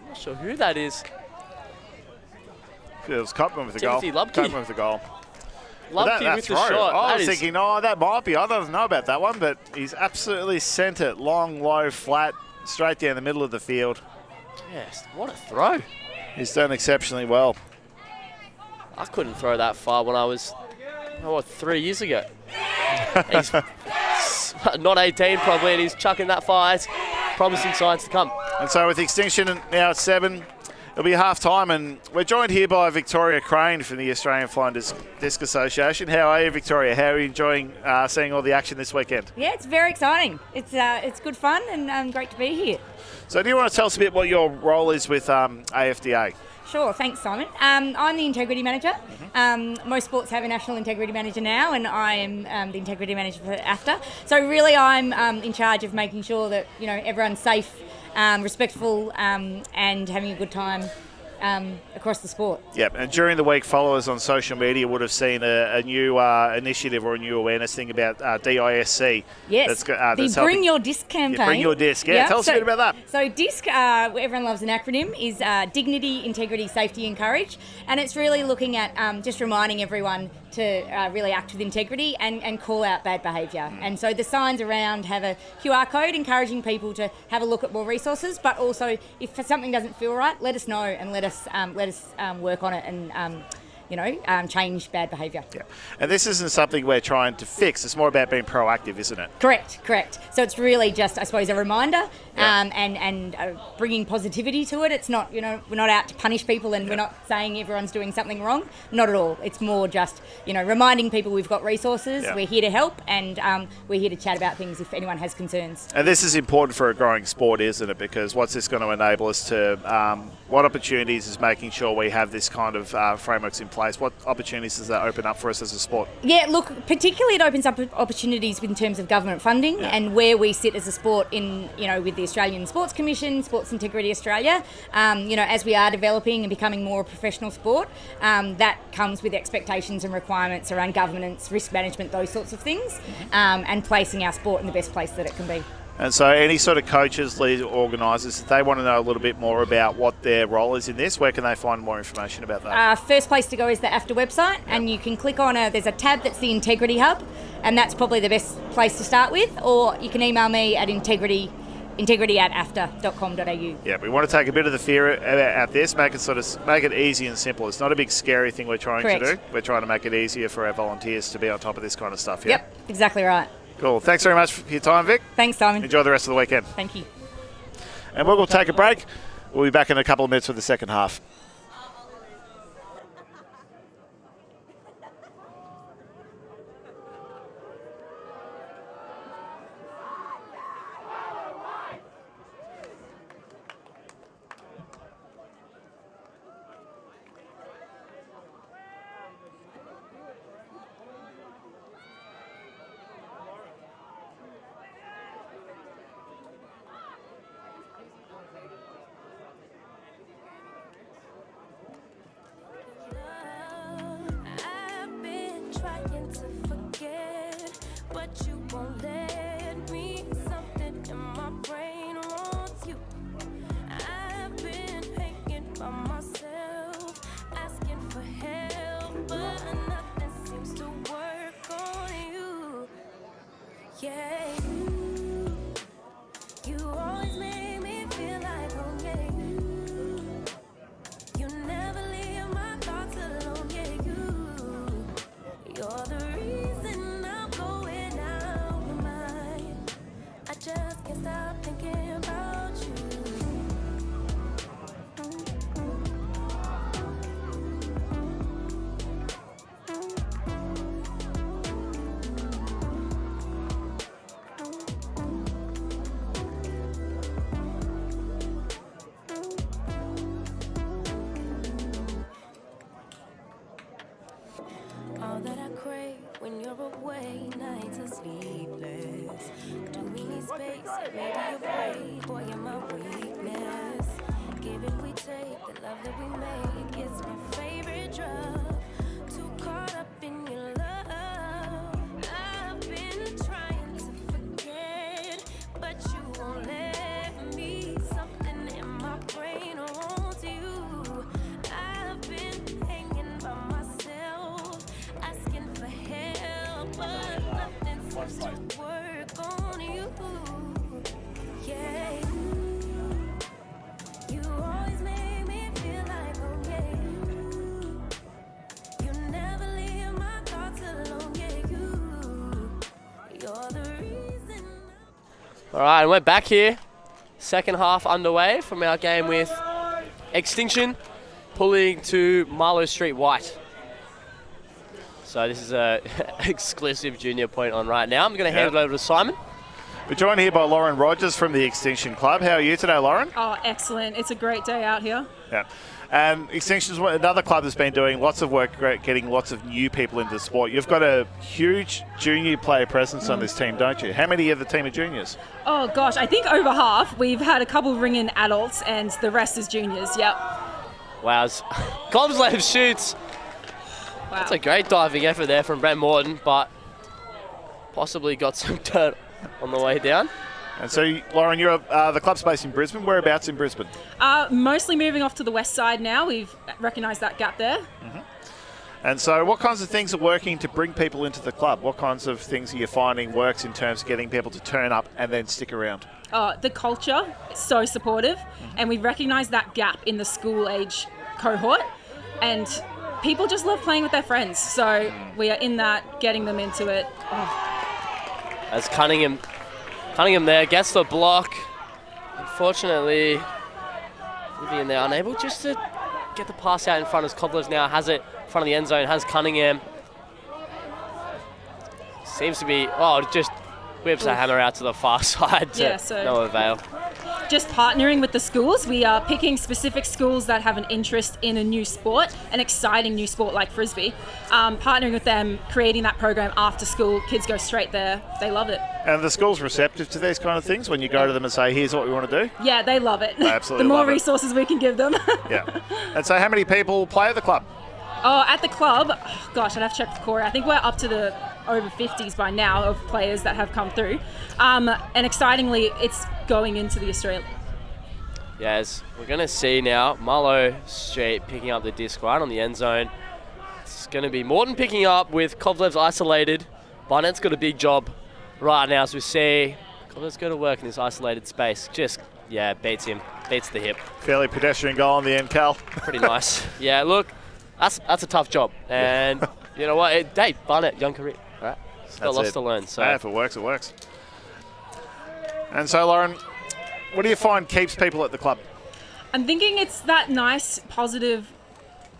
I'm not sure who that is. It was Coatman with the goal. Coatman with the goal. Lumpy with the shot. I was thinking, that might be. I don't know about that one, but he's absolutely sent it long, low, flat, straight down the middle of the field. Yes, what a throw. He's done exceptionally well. I couldn't throw that far when I was, 3 years ago. He's not 18 probably, and he's chucking that far. It's promising signs to come. And so with Extinction now at 7, it'll be half time, and we're joined here by Victoria Crane from the Australian Flying Disc Association. How are you, Victoria? How are you enjoying seeing all the action this weekend? Yeah, it's very exciting. It's good fun and great to be here. So do you want to tell us a bit what your role is with AFDA? Sure, thanks, Simon. I'm the integrity manager. Most sports have a national integrity manager now, and I am the integrity manager for AFDA. So really, I'm in charge of making sure that everyone's safe, respectful, and having a good time across the sport. Yep, and during the week, followers on social media would have seen a new initiative or a new awareness thing about DISC. Yes, the Bring Your Disc campaign. Yeah, Bring Your Disc, yeah. Tell us a bit about that. So DISC, everyone loves an acronym, is Dignity, Integrity, Safety and Courage. And it's really looking at just reminding everyone to really act with integrity and call out bad behaviour. And so the signs around have a QR code encouraging people to have a look at more resources, but also if something doesn't feel right, let us know and let us work on it and change bad behaviour. Yeah, and this isn't something we're trying to fix. It's more about being proactive, isn't it? Correct. So it's really just, I suppose, a reminder and bringing positivity to it. It's not, we're not out to punish people and we're not saying everyone's doing something wrong. Not at all. It's more just, reminding people we've got resources, we're here to help, and we're here to chat about things if anyone has concerns. And this is important for a growing sport, isn't it? Because what's this going to enable us to, what opportunities is making sure we have this kind of frameworks in place? What opportunities does that open up for us as a sport? Yeah, look, particularly it opens up opportunities in terms of government funding and where we sit as a sport in, with the Australian Sports Commission, Sports Integrity Australia. As we are developing and becoming more a professional sport, that comes with expectations and requirements around governance, risk management, those sorts of things, and placing our sport in the best place that it can be. And so any sort of coaches, leaders, organisers, if they want to know a little bit more about what their role is in this, where can they find more information about that? First place to go is the AFTA website, and you can click on there's a tab that's the Integrity Hub, and that's probably the best place to start with, or you can email me at integrity@afta.com.au. Yeah, we want to take a bit of the fear out this, make it easy and simple. It's not a big scary thing we're trying to do. We're trying to make it easier for our volunteers to be on top of this kind of stuff. Yeah? Yep, exactly right. Cool. Thanks very much for your time, Vic. Thanks, Simon. Enjoy the rest of the weekend. Thank you. And we'll take a break. We'll be back in a couple of minutes for the second half. All right, and we're back here. Second half underway from our game with Extinction, pulling to Marlow Street White. So this is a exclusive junior point on right now. I'm going to hand it over to Simon. We're joined here by Lauren Rogers from the Extinction Club. How are you today, Lauren? Oh, excellent. It's a great day out here. Yeah. Extinction is another club that's been doing lots of work getting lots of new people into the sport. You've got a huge junior player presence on this team, don't you? How many of the team are juniors? Oh, gosh, I think over half. We've had a couple ring-in adults and the rest is juniors, yep. Wow. Kovlev shoots. Wow. That's a great diving effort there from Brent Morton, but possibly got some dirt on the way down. And so, Lauren, you're the club's based in Brisbane. Whereabouts in Brisbane? Mostly moving off to the west side now. We've recognised that gap there. And so what kinds of things are working to bring people into the club? What kinds of things are you finding works in terms of getting people to turn up and then stick around? The culture is so supportive, and we recognise that gap in the school age cohort, and people just love playing with their friends. So we are in that, getting them into it. As Cunningham there gets the block. Unfortunately, Vivian there unable just to get the pass out in front as Kovlev now has it in front of the end zone, has Cunningham. Seems to be, just whips a hammer out to the far side to no avail. Just partnering with the schools. We are picking specific schools that have an interest in a new sport, an exciting new sport like Frisbee. Partnering with them, creating that program after school. Kids go straight there. They love it. And the school's receptive to these kind of things when you go to them and say, here's what we want to do? Yeah, they love it. They absolutely the more love it. resources we can give them. Yeah. And so how many people play at the club? At the club, I'd have to check with Corey. I think we're up to the over 50s by now of players that have come through. And excitingly, it's going into the Australian. Yes, we're going to see now Marlow straight picking up the disc right on the end zone. It's going to be Morton picking up with Kovlev's isolated. Barnett's got a big job right now, as we see. Kovlev's got to work in this isolated space. Just, beats him. Beats the hip. Fairly pedestrian goal on the end, Cal. Pretty nice. Yeah, look, that's a tough job. And you know what? Barnett, young career. All right. Got lots to learn. So if it works, it works. And so, Lauren, what do you find keeps people at the club? I'm thinking it's that nice, positive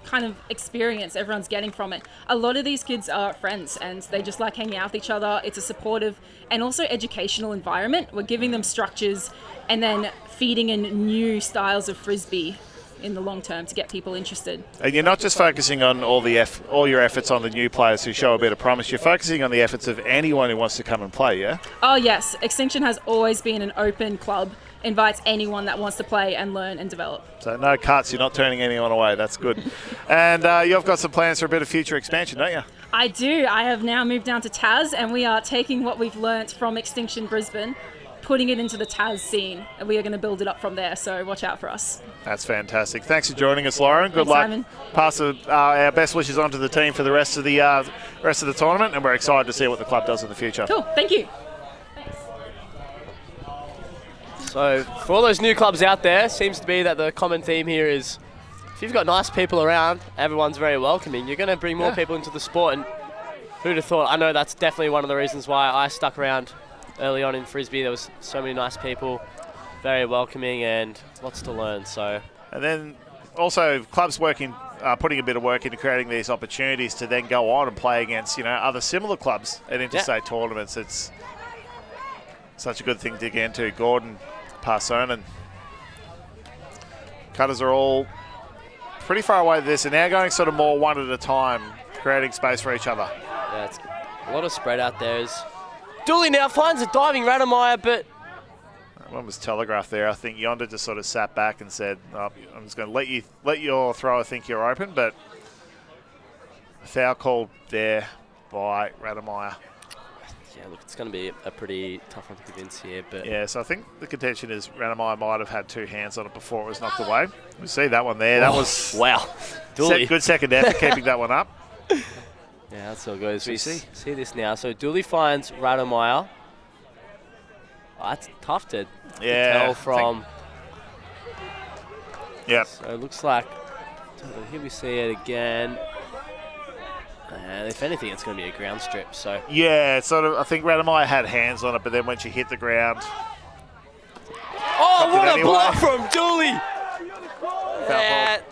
kind of experience everyone's getting from it. A lot of these kids are friends and they just like hanging out with each other. It's a supportive and also educational environment. We're giving them structures and then feeding in new styles of Frisbee in the long term to get people interested. And you're not just focusing on all your efforts on the new players who show a bit of promise. You're focusing on the efforts of anyone who wants to come and play, yeah? Oh yes, Extinction has always been an open club. Invites anyone that wants to play and learn and develop. So no cuts, you're not turning anyone away. That's good. And you've got some plans for a bit of future expansion, don't you? I do. I have now moved down to Tas, and we are taking what we've learnt from Extinction Brisbane, putting it into the Tas scene, and we are going to build it up from there, so watch out for us. That's fantastic. Thanks for joining us, Lauren. Good luck. Simon. Pass our best wishes on to the team for the rest of the tournament, and we're excited to see what the club does in the future. Cool. Thank you. So for all those new clubs out there, seems to be that the common theme here is if you've got nice people around, everyone's very welcoming. You're going to bring more people into the sport, and who'd have thought? I know that's definitely one of the reasons why I stuck around early on in Frisbee. There was so many nice people, very welcoming, and lots to learn. So, and then also clubs putting a bit of work into creating these opportunities to then go on and play against other similar clubs at interstate tournaments. It's such a good thing to get into. Gordon, Parsonen. Cutters are all pretty far away with this, and now going sort of more one at a time, creating space for each other. Yeah, it's a lot of spread out there. Dooley now finds a diving Rademeyer, but one was telegraphed there. I think Yonder just sort of sat back and said, I'm just going to let your thrower think you're open, but a foul called there by Rademeyer. Yeah, look, it's going to be a pretty tough one to convince here. But yeah, so I think the contention is Rademeyer might have had two hands on it before it was knocked away. We see that one there. That was wow. Dooley. Good second effort keeping that one up. Yeah, that's all good. As we see this now. So Dooley finds Rademeyer. Oh, that's tough to tell from. Yeah. So it looks like, here we see it again. And if anything, it's going to be a ground strip. So yeah, sort of. I think Rademeyer had hands on it, but then when she hit the ground. Oh, what a block from Dooley! Yeah.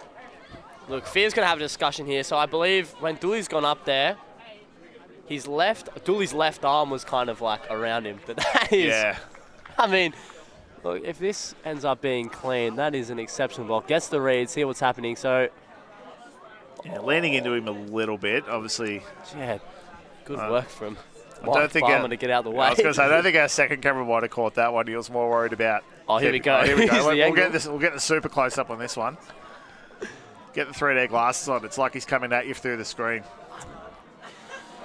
Look, Fear's going to have a discussion here. So I believe when Dooley's gone up there, Dooley's left arm was kind of like around him. But that is, I mean, look, if this ends up being clean, that is an exceptional block. Gets the read, see what's happening. So. Yeah, leaning into him a little bit, obviously. Yeah, good work from Barman to get out of the way. I was going to say, I don't think our second camera might have caught that one. He was more worried about. Oh, here we go. Here we go. We'll get the super close up on this one. Get the 3D glasses on. It's like he's coming at you through the screen.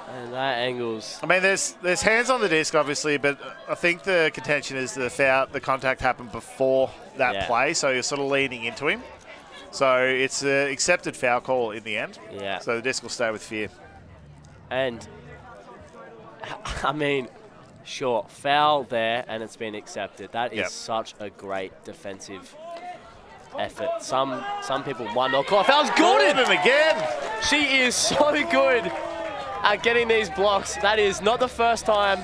And that angles. I mean, there's hands on the disc, obviously, but I think the contention is the contact happened before that play, so you're sort of leaning into him. So it's an accepted foul call in the end. Yeah. So the disc will stay with Fear. And, I mean, sure, foul there, and it's been accepted. That is such a great defensive effort. Some people might not call it. Foul's Gordon again. She is so good at getting these blocks. That is not the first time.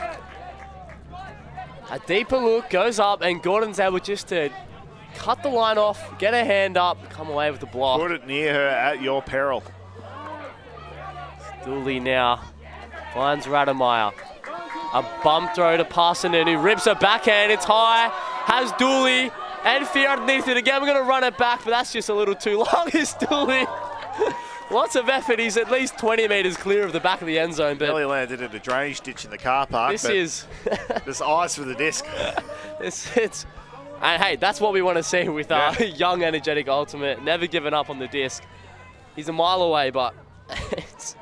A deeper look goes up, and Gordon's able just to cut the line off, get her hand up, come away with the block. Put it near her at your peril. Dooley now finds Rademeyer. A bump throw to Parsonen, who rips her backhand. It's high, has Dooley and Fear underneath it again. We're going to run it back, but that's just a little too long. It's Dooley. Lots of effort. He's at least 20 metres clear of the back of the end zone. But Nearly landed in a drainage ditch in the car park. This is... There's eyes for the disc. It's and hey, that's what we want to see with our young, energetic ultimate. Never giving up on the disc. He's a mile away, but it's...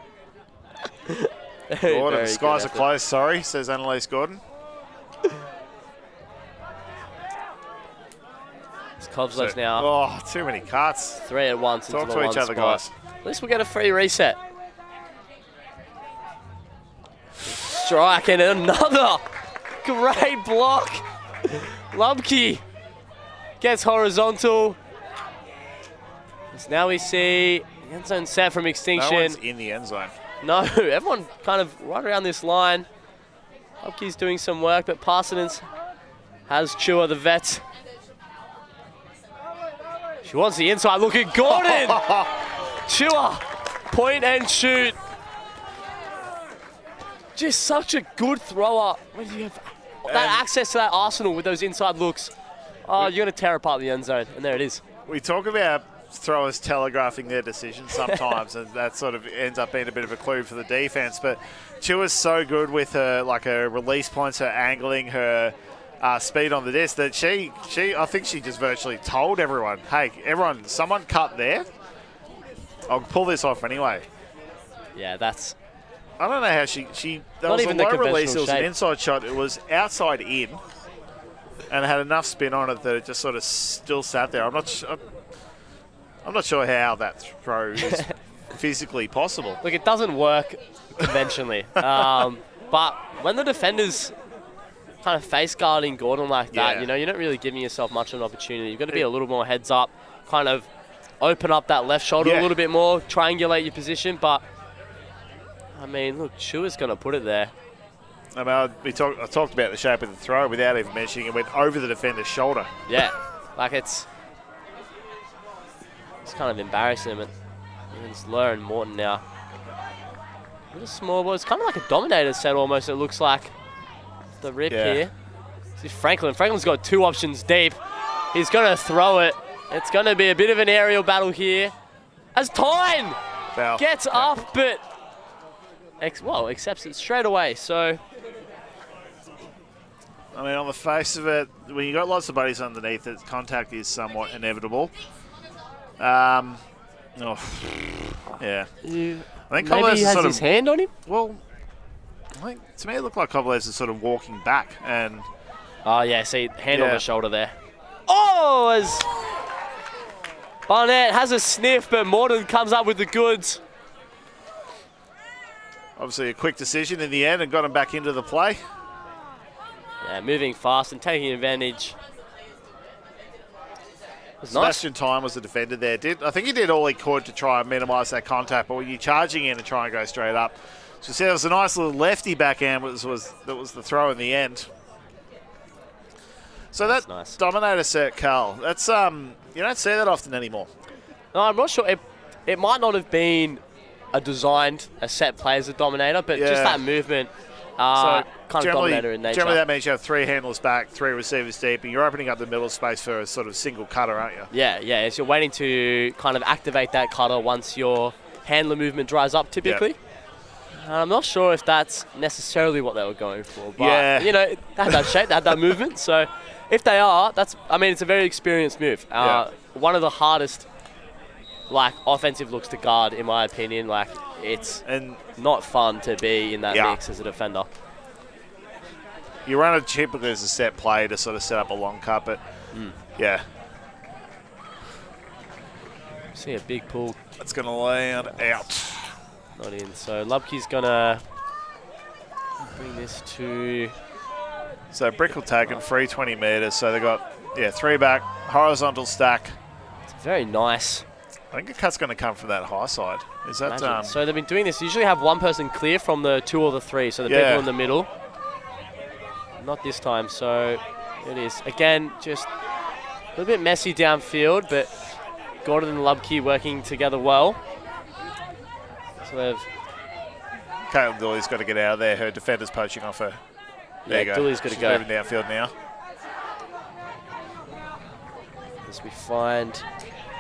Gordon, the skies are closed, sorry, says Annalise Gordon. It's Kovslev now. Oh, too many cuts. 3 at once. Talk into to the each one other, spot. guys. At least we'll get a free reset. Strike and another great block. Lumpke gets horizontal. So now we see the end zone set from Extinction. No one's in the end zone. No, everyone kind of right around this line. Lumpke's doing some work, but Parsons has Chua, the vet. She wants the inside look at Gordon. Chua, point and shoot. Just such a good thrower. When you have that access to that arsenal with those inside looks, oh, you're going to tear apart the end zone. And there it is. We talk about throwers telegraphing their decisions sometimes, and that sort of ends up being a bit of a clue for the defense. But Chua's so good with her, like her release points, her angling, her speed on the disc that I think she just virtually told everyone, hey, everyone, someone cut there. I'll pull this off anyway. Yeah, that's... I don't know how that was a low release. It was an inside shot. It was outside in, and it had enough spin on it that it just sort of still sat there. I'm not sure how that throw is physically possible. Look, it doesn't work conventionally. But when the defender's kind of face guarding Gordon like that, you know, you're not really giving yourself much of an opportunity. You've got to be a little more heads up, kind of open up that left shoulder a little bit more, triangulate your position. But, I mean, look, Chua's going to put it there. I mean, I talked about the shape of the throw without even mentioning it went over the defender's shoulder. Yeah, like it's kind of embarrassing. But it's Lur and Morton now. Little small ball. It's kind of like a dominator set almost, it looks like. The rip here. This is Franklin. Franklin's got 2 options deep. He's going to throw it. It's going to be a bit of an aerial battle here. As Tyne gets up, but accepts it straight away. So, I mean, on the face of it, when you got lots of buddies underneath it, contact is somewhat inevitable. Yeah. I think maybe he has his hand on him? Well, I think, to me, it looked like Kovalev is sort of walking back. And oh, yeah, see, hand on the shoulder there. Oh, as Barnett has a sniff, but Morton comes up with the goods. Obviously a quick decision in the end and got him back into the play. Yeah, moving fast and taking advantage. Sebastian Tyne was the defender there. I think he did all he could to try and minimise that contact, but when you're charging in and trying to go straight up, so see, it was a nice little lefty backhand that was the throw in the end. So that's nice. Dominator set, Carl. That's you don't see that often anymore. No, I'm not sure. It might not have been a set play as a dominator, but just that movement, kind of dominator in nature. Generally, that means you have 3 handlers back, 3 receivers deep, and you're opening up the middle space for a sort of single cutter, aren't you? Yeah. So you're waiting to kind of activate that cutter once your handler movement dries up, typically. I'm not sure if that's necessarily what they were going for, but you know, they had that shape, they had that movement. So if they are, it's a very experienced move. One of the hardest like offensive looks to guard, in my opinion. Like it's not fun to be in that mix as a defender. You run it typically as a set play to sort of set up a long cut, but yeah. See a big pull. It's going to land out. Not in. So Lubke's going to bring this to... So Brick will take it, free 20 metres. So they got, 3 back, horizontal stack. It's very nice. I think the cut's going to come from that high side. Is that... So they've been doing this. Usually have one person clear from the 2 or the 3. So the people in the middle. Not this time. So it is. Again, just a little bit messy downfield, but Gordon and Lubke working together well. So they've... Caitlin Dooley's got to get out of there. Her defender's poaching off her. There you go. Dooley's got to go. Moving downfield now. As we find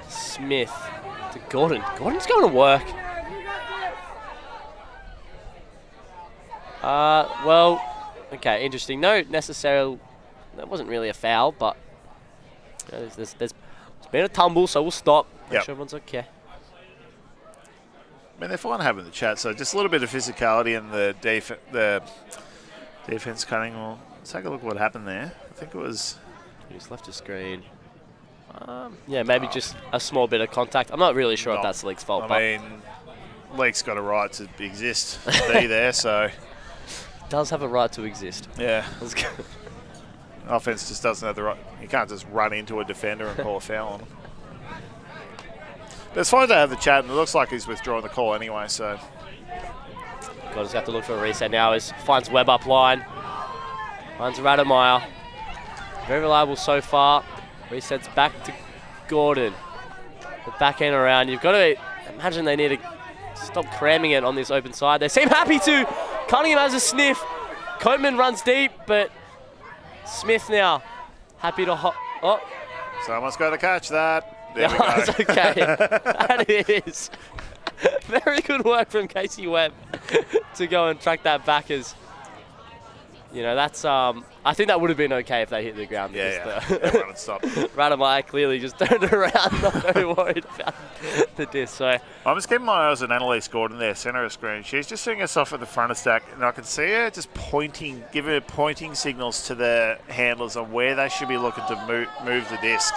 Smith to Gordon. Gordon's going to work. Well, okay, interesting. No necessarily, that wasn't really a foul, but there's been a tumble, so we'll stop. Make sure everyone's okay. I mean, they're fine having the chat, so just a little bit of physicality in the defense cutting. Well, let's take a look at what happened there. I think it was... He's left a screen. Yeah, maybe just a small bit of contact. I'm not really sure if that's Leek's fault. I mean, Leek's got a right to exist, be there, so... Does have a right to exist. Yeah. Offense just doesn't have the right... You can't just run into a defender and call a foul on him. But it's fine to have the chat, and it looks like he's withdrawing the call anyway, so... Got to have to look for a reset now. Finds Webb up line. Finds Rademeyer. Very reliable so far. Resets back to Gordon. The back end around. You've got to imagine they need to stop cramming it on this open side. They seem happy to. Cunningham has a sniff. Coatman runs deep, but Smith now happy to... Someone's got to catch that. There we go. That's okay. That is. Very good work from Casey Webb to go and track that back as... You know, that's... I think that would have been okay if they hit the ground. Everyone would stop. Rademeyer clearly just turned around, not very worried about the disc. So I'm just keeping my eyes on Annalise Gordon there, centre of screen. She's just seeing herself at the front of stack, and I can see her just pointing, giving her pointing signals to the handlers on where they should be looking to move the disc.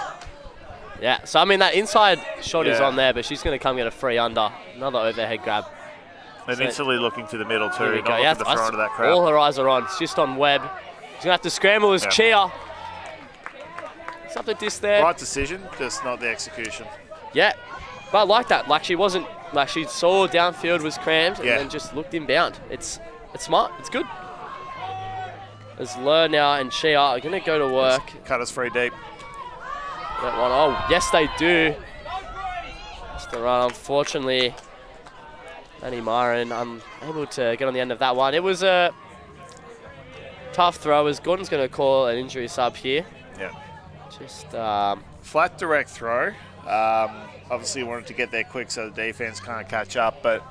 Yeah, so I mean that inside shot is on there, but she's going to come get a free under. Another overhead grab. And instantly looking to the middle too, Here we not go. looking to throw into that crowd. All her eyes are on. It's just on Webb. She's going to have to scramble as Chia. It's up the disc there. Right decision, just not the execution. Yeah, but I like that. Like she wasn't, like she saw downfield was crammed and then just looked inbound. It's smart. It's good. As Lur now and Chia are going to go to work. Cut us free deep. That one. Oh, yes, they do. Just the run. Unfortunately, Danny Myron unable to get on the end of that one. It was a tough throw as Gordon's going to call an injury sub here. Yeah. Just flat direct throw. Obviously wanted to get there quick so the defense can't catch up, but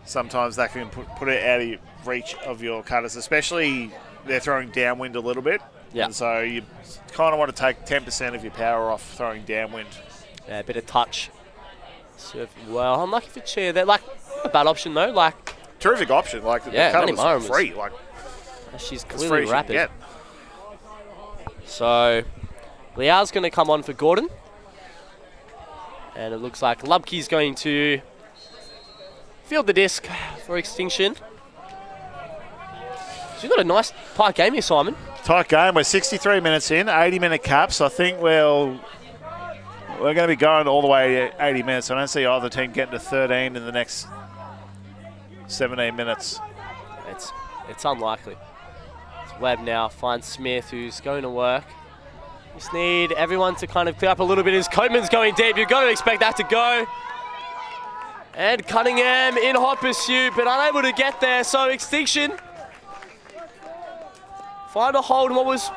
sometimes that can put it out of reach of your cutters, especially they're throwing downwind a little bit. Yeah. And so you kind of want to take 10% of your power off throwing downwind. Yeah, a bit of touch. Serve well. Unlucky for Chia. They're like a bad option though. Like terrific option. Like the cutter was free. Like she's clearly rapid. So Liao's going to come on for Gordon, and it looks like Lubke's going to field the disc for Extinction. So you've got a nice tight game here, Simon. Tight game. We're 63 minutes in, 80-minute caps. I think we're going to be going all the way 80 minutes. I don't see either team getting to 13 in the next 17 minutes. It's unlikely. It's Webb now finds Smith, who's going to work. Just need everyone to kind of clear up a little bit as Coatman's going deep. You've got to expect that to go. And Cunningham in hot pursuit, but unable to get there. So Extinction find a hold in what was,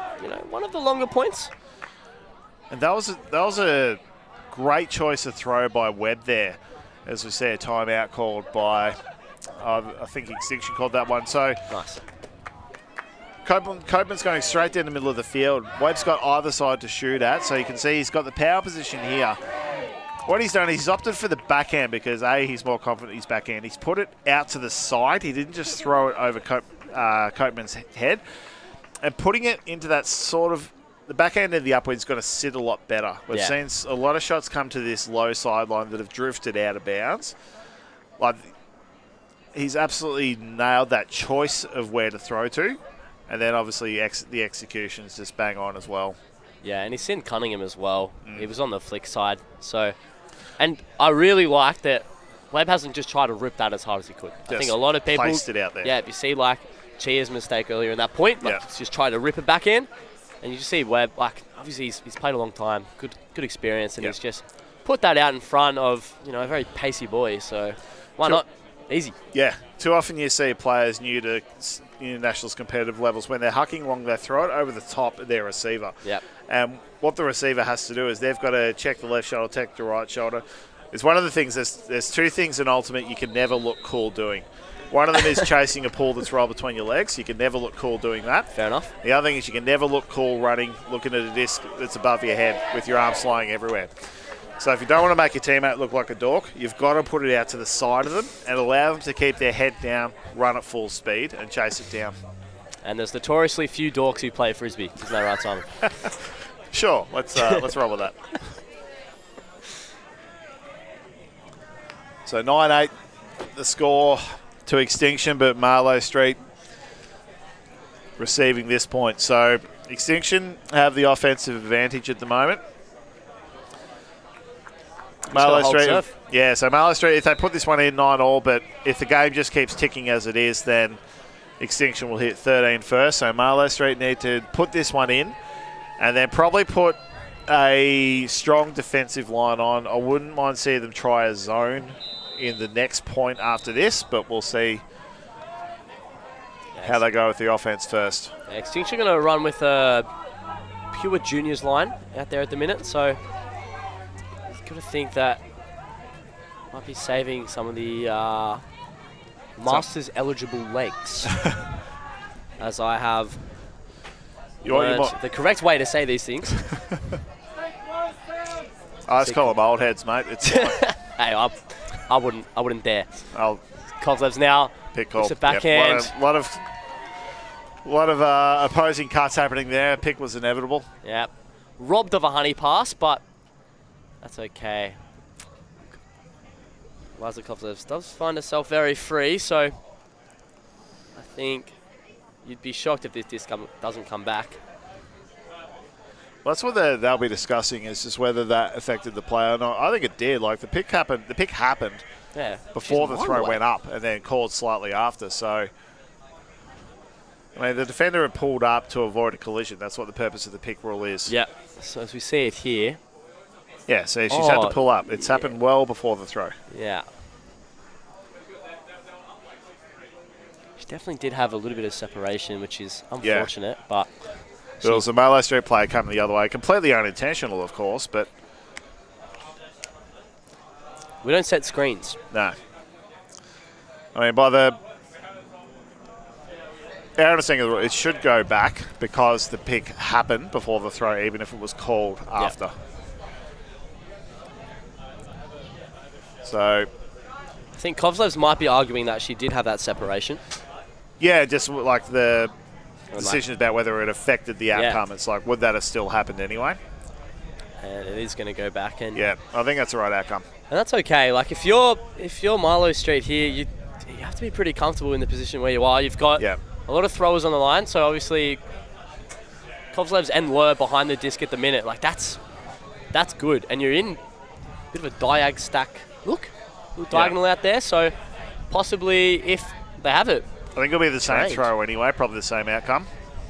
one of the longer points. And that was a great choice of throw by Webb there. As we see, a timeout called by, I think Extinction called that one. So nice. Coatman's going straight down the middle of the field. Webb's got either side to shoot at, so you can see he's got the power position here. What he's done, he's opted for the backhand because, A, he's more confident in his backhand. He's put it out to the side. He didn't just throw it over Copeman's head. And putting it into that sort of, the backhand of the upwind is going to sit a lot better. We've seen a lot of shots come to this low sideline that have drifted out of bounds. Like, he's absolutely nailed that choice of where to throw to. And then, obviously, the execution is just bang on as well. Yeah, and he's seen Cunningham as well. He was on the flick side. So, and I really like that Webb hasn't just tried to rip that as hard as he could. I think a lot of people placed it out there. Yeah, if you see like Chia's mistake earlier in that point, like just try to rip it back in, and you just see Webb, like obviously he's played a long time, good experience, and he's just put that out in front of a very pacey boy. So why not? Easy. Yeah. Too often you see players new to Nationals competitive levels, when they're hucking along, they throw it over the top of their receiver. Yep. And what the receiver has to do is they've got to check the left shoulder, check the right shoulder. It's one of the things, there's two things in Ultimate you can never look cool doing. One of them is chasing a pull that's rolled between your legs. You can never look cool doing that. Fair enough. The other thing is you can never look cool running, looking at a disc that's above your head with your arms flying everywhere. So if you don't want to make your teammate look like a dork, you've got to put it out to the side of them and allow them to keep their head down, run at full speed, and chase it down. And there's notoriously few dorks who play Frisbee. Isn't that right, Simon? Sure, let's roll with that. So 9-8, the score to Extinction, but Marlow Street receiving this point. So Extinction have the offensive advantage at the moment. Marlow Street, so Marlow Street, if they put this one in 9-all, but if the game just keeps ticking as it is, then Extinction will hit 13 first. So Marlow Street need to put this one in and then probably put a strong defensive line on. I wouldn't mind seeing them try a zone in the next point after this, but we'll see how they go with the offense first. Extinction going to run with a pure juniors line out there at the minute, so got to think that might be saving some of the Masters eligible legs, as I have learned the correct way to say these things. I just call them old heads, mate. It's hey, I wouldn't dare. Kovlev's now pick call. It's a backhand. Yep. A lot of opposing cuts happening there. Pick was inevitable. Yeah, robbed of a honey pass, but that's okay. Liza Kovlev does find herself very free, so I think you'd be shocked if this disc doesn't come back. Well, that's what they'll be discussing, is just whether that affected the play or not. I think it did. Like, the pick happened before the throw went up and then called slightly after. So, I mean, the defender had pulled up to avoid a collision. That's what the purpose of the pick rule is. Yeah. So as we see it here. Yeah, so she's had to pull up. It's happened well before the throw. Yeah. She definitely did have a little bit of separation, which is unfortunate, but... There was a Marlow Street player coming the other way. Completely unintentional, of course, but... We don't set screens. No. I mean, by the... Our understanding of the rule, it should go back because the pick happened before the throw, even if it was called after. So... I think Kovlev's might be arguing that she did have that separation. Yeah, just like the decision about whether it affected the outcome. It's like, would that have still happened anyway? And it is going to go back. And yeah, I think that's the right outcome. And that's okay. Like, if you're Marlow Street here, you have to be pretty comfortable in the position where you are. You've got a lot of throwers on the line, so obviously Kovlev's and Lur behind the disc at the minute. Like, that's good. And you're in a bit of a diag stack. Look, a little diagonal out there, so possibly if they have it. I think it'll be the same throw anyway, probably the same outcome.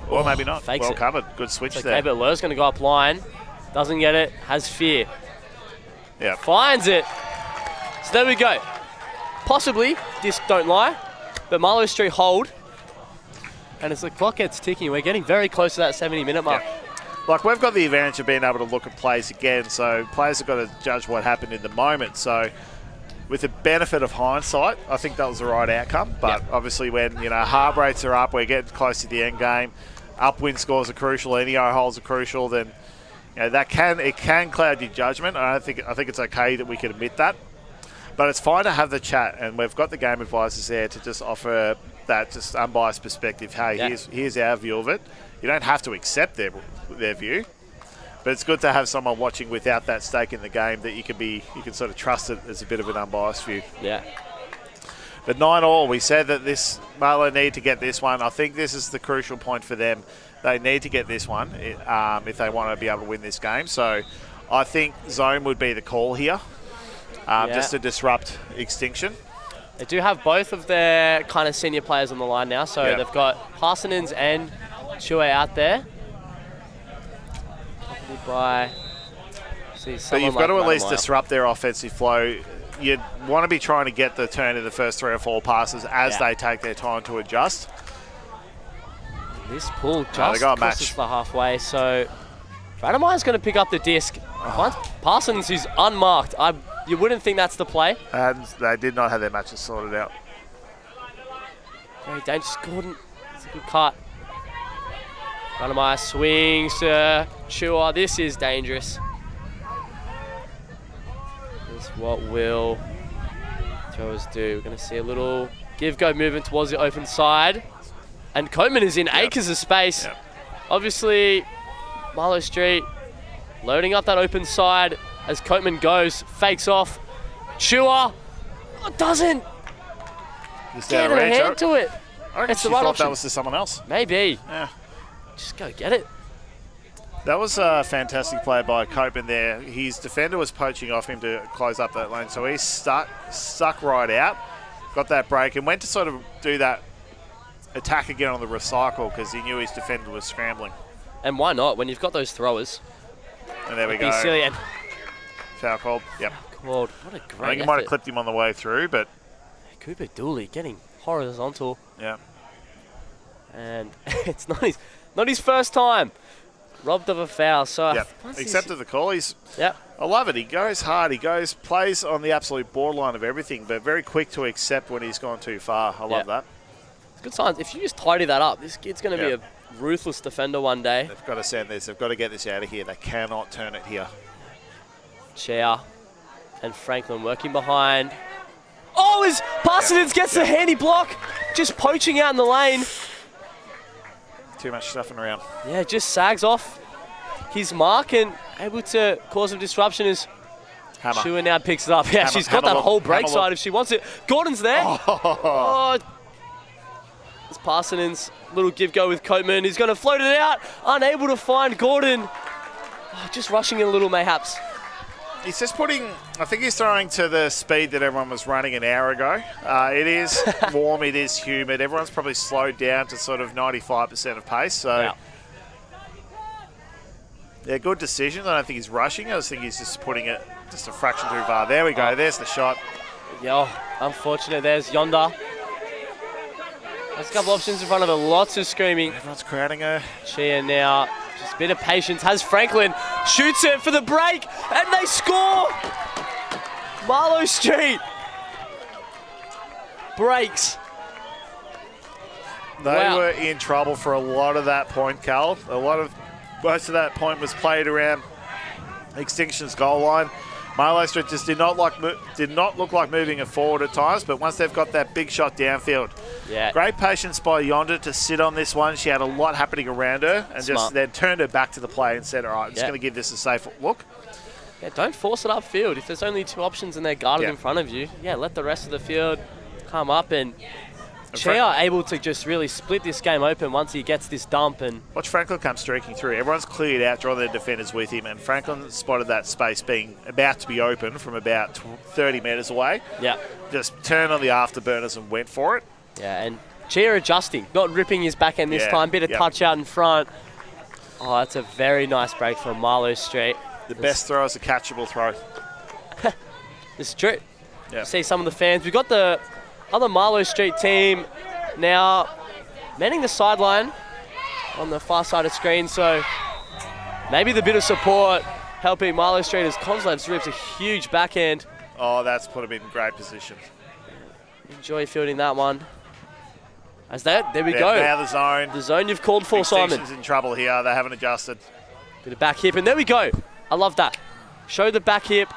Or maybe not. Fakes well it. Covered. Good switch there. Okay, but Lur's going to go up line. Doesn't get it. Has fear. Yeah. Finds it. So there we go. Possibly, disc don't lie, but Marlow Street hold. And as the clock gets ticking, we're getting very close to that 70-minute mark. Yeah. Like, we've got the advantage of being able to look at plays again, so players have got to judge what happened in the moment. So with the benefit of hindsight, I think that was the right outcome. But obviously when, heart rates are up, we're getting close to the end game, upwind scores are crucial, NEO holes are crucial, then You know, it can cloud your judgment. I think it's okay that we can admit that. But it's fine to have the chat, and we've got the game advisors there to just offer that just unbiased perspective. Hey, here's our view of it. You don't have to accept their view, but it's good to have someone watching without that stake in the game that you can sort of trust it as a bit of an unbiased view. Yeah. But 9-all, we said that Marlow need to get this one. I think this is the crucial point for them. They need to get this one if they want to be able to win this game. So I think zone would be the call here, just to disrupt Extinction. They do have both of their kind of senior players on the line now. So they've got Parsonens and Chue out there. But you've got to at least disrupt their offensive flow. You'd want to be trying to get the turn in the first 3 or 4 passes as they take their time to adjust. This pull just crosses the halfway, so Radamai's going to pick up the disc. Parsons is unmarked. You wouldn't think that's the play. And they did not have their matches sorted out. Very dangerous. Gordon, it's a good cut. Radamai swings to Chua. This is dangerous. This is what will throwers do. We're going to see a little give-go movement towards the open side. And Coatman is in acres of space. Yep. Obviously, Marlow Street loading up that open side as Coatman goes, fakes off. Chua doesn't get a hand to it. I reckon she thought that was to someone else. Maybe. Yeah. Just go get it. That was a fantastic play by Coatman there. His defender was poaching off him to close up that lane, so he stuck right out, got that break, and went to sort of do that attack again on the recycle because he knew his defender was scrambling. And why not? When you've got those throwers. And there we go. Silly and foul called. Yep. Called. What a great I think he might have clipped him on the way through, but Cooper Dooley getting horizontal. Yeah. And it's not his first time. Robbed of a foul. So accepted the call. I love it. He goes hard. Plays on the absolute borderline of everything, but very quick to accept when he's gone too far. I love that. It's good signs. If you just tidy that up, this kid's going to be a ruthless defender one day. They've got to send this. They've got to get this out of here. They cannot turn it here. Chair and Franklin working behind. Oh, as Parsons gets the handy block, just poaching out in the lane. Too much stuffing around. Yeah, just sags off his mark and able to cause some disruption as Chua now picks it up. Yeah, she's got that whole break side if she wants it. Gordon's there. It's Parsons' little give-go with Coatman. He's going to float it out. Unable to find Gordon. Just rushing in a little mayhaps. He's just I think he's throwing to the speed that everyone was running an hour ago. It is warm, it is humid. Everyone's probably slowed down to sort of 95% of pace. So, good decision. I don't think he's rushing. I just think he's just putting it just a fraction too far. There we go. There's the shot. Yeah, unfortunate. There's Yonda. There's a couple options in front of her. Lots of screaming. Everyone's crowding her. Chia now. Just a bit of patience. Has Franklin. Shoots it for the break. And they score. Marlow Street breaks. They were in trouble for a lot of that point, Cal. Most of that point was played around Extinction's goal line. Marlow Street just did not look like moving it forward at times, but once they've got that big shot downfield. Yeah. Great patience by Yonda to sit on this one. She had a lot happening around her and just then turned her back to the play and said, all right, I'm just going to give this a safe look. Yeah, don't force it upfield. If there's only 2 options and they're guarded in front of you, let the rest of the field come up and Che are able to just really split this game open once he gets this dump. And watch Franklin come streaking through. Everyone's cleared out, draw their defenders with him, and Franklin spotted that space being about to be open from about 30 metres away. Yeah. Just turned on the afterburners and went for it. Yeah, and Che adjusting, not ripping his backhand this time. Bit of touch out in front. Oh, that's a very nice break from Marlow Street. The best throw is a catchable throw. This is true. Yeah. See some of the fans. We've got the other Marlow Street team now manning the sideline on the far side of the screen, so maybe the bit of support helping Marlow Street as Konslevs rips a huge backhand. Oh, that's put him in great position. Enjoy fielding that one. As there we go. Now the zone. The zone you've called for, Simon. Extinction's in trouble here. They haven't adjusted. Bit of back hip, and there we go. I love that. Show the back hip.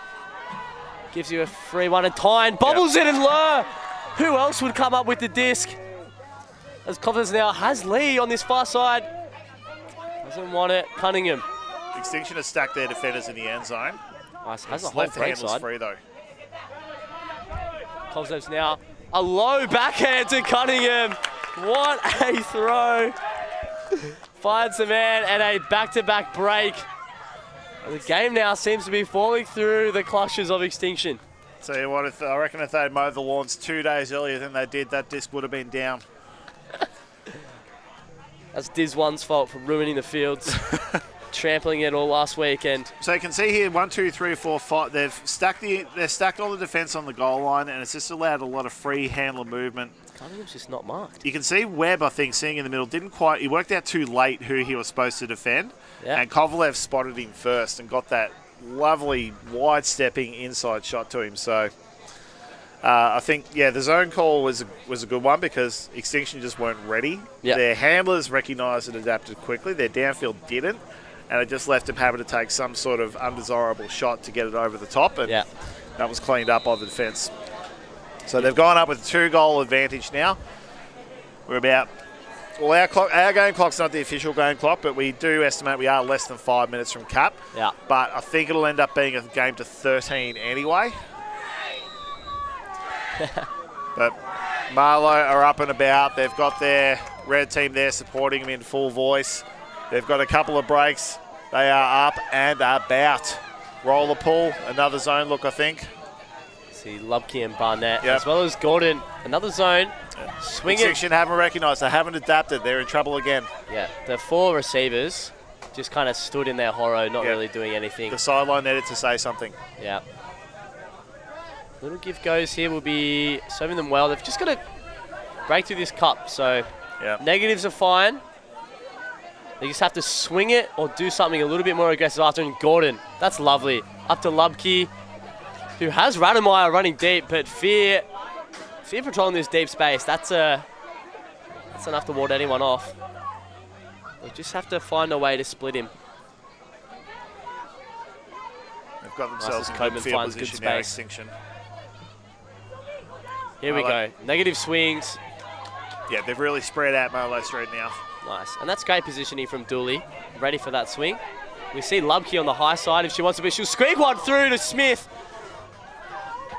Gives you a free one, and Tyne bobbles it, and Lur. Who else would come up with the disc? As confidence now has Lee on this far side. Doesn't want it. Cunningham. Extinction has stacked their defenders in the end zone. Nice. Has a whole Left break handler's side. free though. Kovlev's now a low backhand to Cunningham. What a throw. Finds the man, and a back-to-back break. The game now seems to be falling through the clutches of Extinction. Tell you what, I reckon if they'd mowed the lawns 2 days earlier than they did, that disc would have been down. That's Diz One's fault for ruining the fields. Trampling it all last weekend. So you can see here, 1, 2, 3, 4, 5. They've stacked all the defence on the goal line, and it's just allowed a lot of free handler movement. Cunningham's just not marked. You can see Webb, I think, seeing in the middle, didn't quite. He worked out too late who he was supposed to defend, and Kovalev spotted him first and got that lovely wide-stepping inside shot to him. So I think, the zone call was a good one because Extinction just weren't ready. Yep. Their handlers recognised and adapted quickly. Their downfield didn't. And it just left them having to take some sort of undesirable shot to get it over the top, and that was cleaned up by the defence. So they've gone up with a 2-goal advantage now. We're about, our game clock's not the official game clock, but we do estimate we are less than 5 minutes from cap. Yeah. But I think it'll end up being a game to 13 anyway. But Marlow are up and about. They've got their red team there supporting them in full voice. They've got a couple of breaks. They are up and about. Roll the pull, another zone look, I think. See Lubke and Barnett, as well as Gordon. Another zone. Swing it. Extinction haven't recognised. They haven't adapted. They're in trouble again. Yeah, the 4 receivers just kind of stood in their horror, not really doing anything. The sideline needed to say something. Yeah. Little give goes here will be serving them well. They've just got to break through this cup, so negatives are fine. They just have to swing it or do something a little bit more aggressive after. And Gordon, that's lovely. Up to Lubke, who has Rademeyer running deep, but Fear patrolling this deep space. That's enough to ward anyone off. They just have to find a way to split him. They've got themselves in good field position now, Extinction. Here we go. Negative swings. Yeah, they've really spread out Marlow Street now. Nice. And that's great positioning from Dooley. Ready for that swing. We see Lubke on the high side. If she wants to be, she'll squeak one through to Smith.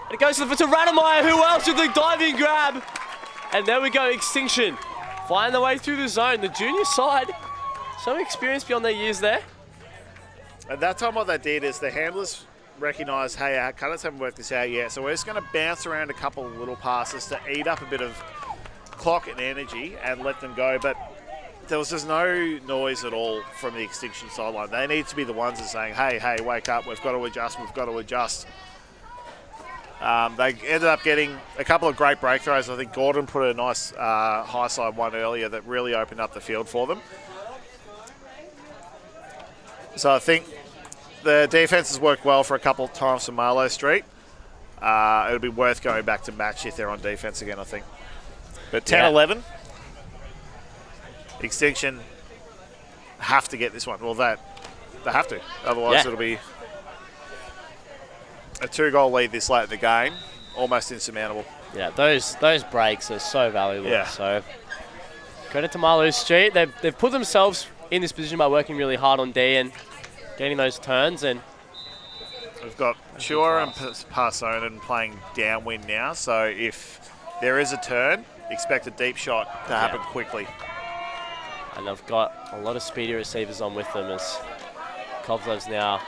And it goes to Rademeyer. Who else with the diving grab? And there we go, Extinction. Find their way through the zone. The junior side, some experience beyond their years there. At that time, what they did is the handlers recognised, hey, our cutters haven't worked this out yet, so we're just going to bounce around a couple of little passes to eat up a bit of clock and energy and let them go. But there was just no noise at all from the Extinction sideline. They need to be the ones that are saying, hey, wake up, we've got to adjust. They ended up getting a couple of great breakthroughs. I think Gordon put a nice high side one earlier that really opened up the field for them. So I think the defence has worked well for a couple of times for Marlow Street. It'll be worth going back to match if they're on defence again, I think. But 10-11. Extinction have to get this one. Well, they have to. Otherwise, it'll be a 2-goal lead this late in the game. Almost insurmountable. Yeah, those breaks are so valuable. Yeah. So credit to Marlow Street. They've put themselves in this position by working really hard on D and getting those turns. And we've got Chua and Parsonen playing downwind now. So if there is a turn, expect a deep shot to happen quickly. And they've got a lot of speedy receivers on with them as Kovlev's now.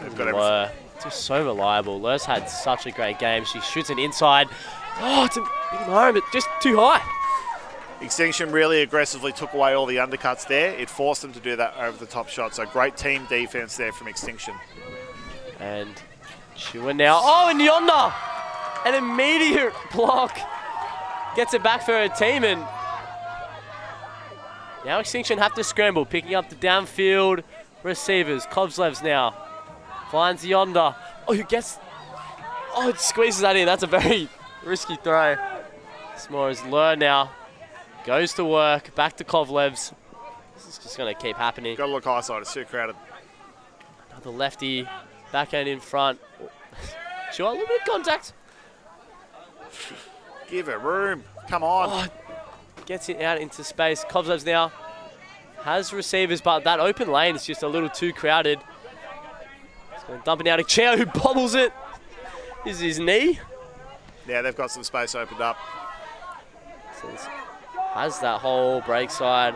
They've got everything. Just so reliable. Lur's had such a great game. She shoots it inside. Oh, it's a big home, but just too high. Extinction really aggressively took away all the undercuts there. It forced them to do that over the top shot. So great team defense there from Extinction. And Chua now. Oh, and Yonder! An immediate block. Gets it back for her team, and now Extinction have to scramble, picking up the downfield receivers. Kovlev's now finds Yonder. Oh, who gets... Oh, it squeezes that in. That's a very risky throw. It's more as Lur now goes to work. Back to Kovlev's. This is just going to keep happening. Got to look high side. It's too crowded. Another lefty. Backhand in front. Sure, a little bit of contact. Give it room. Come on. Oh, gets it out into space. Kovlev's now has receivers, but that open lane is just a little too crowded. He's going to dump it out to Chao, who bobbles it. This is his knee. Yeah, they've got some space opened up. Has that whole break side.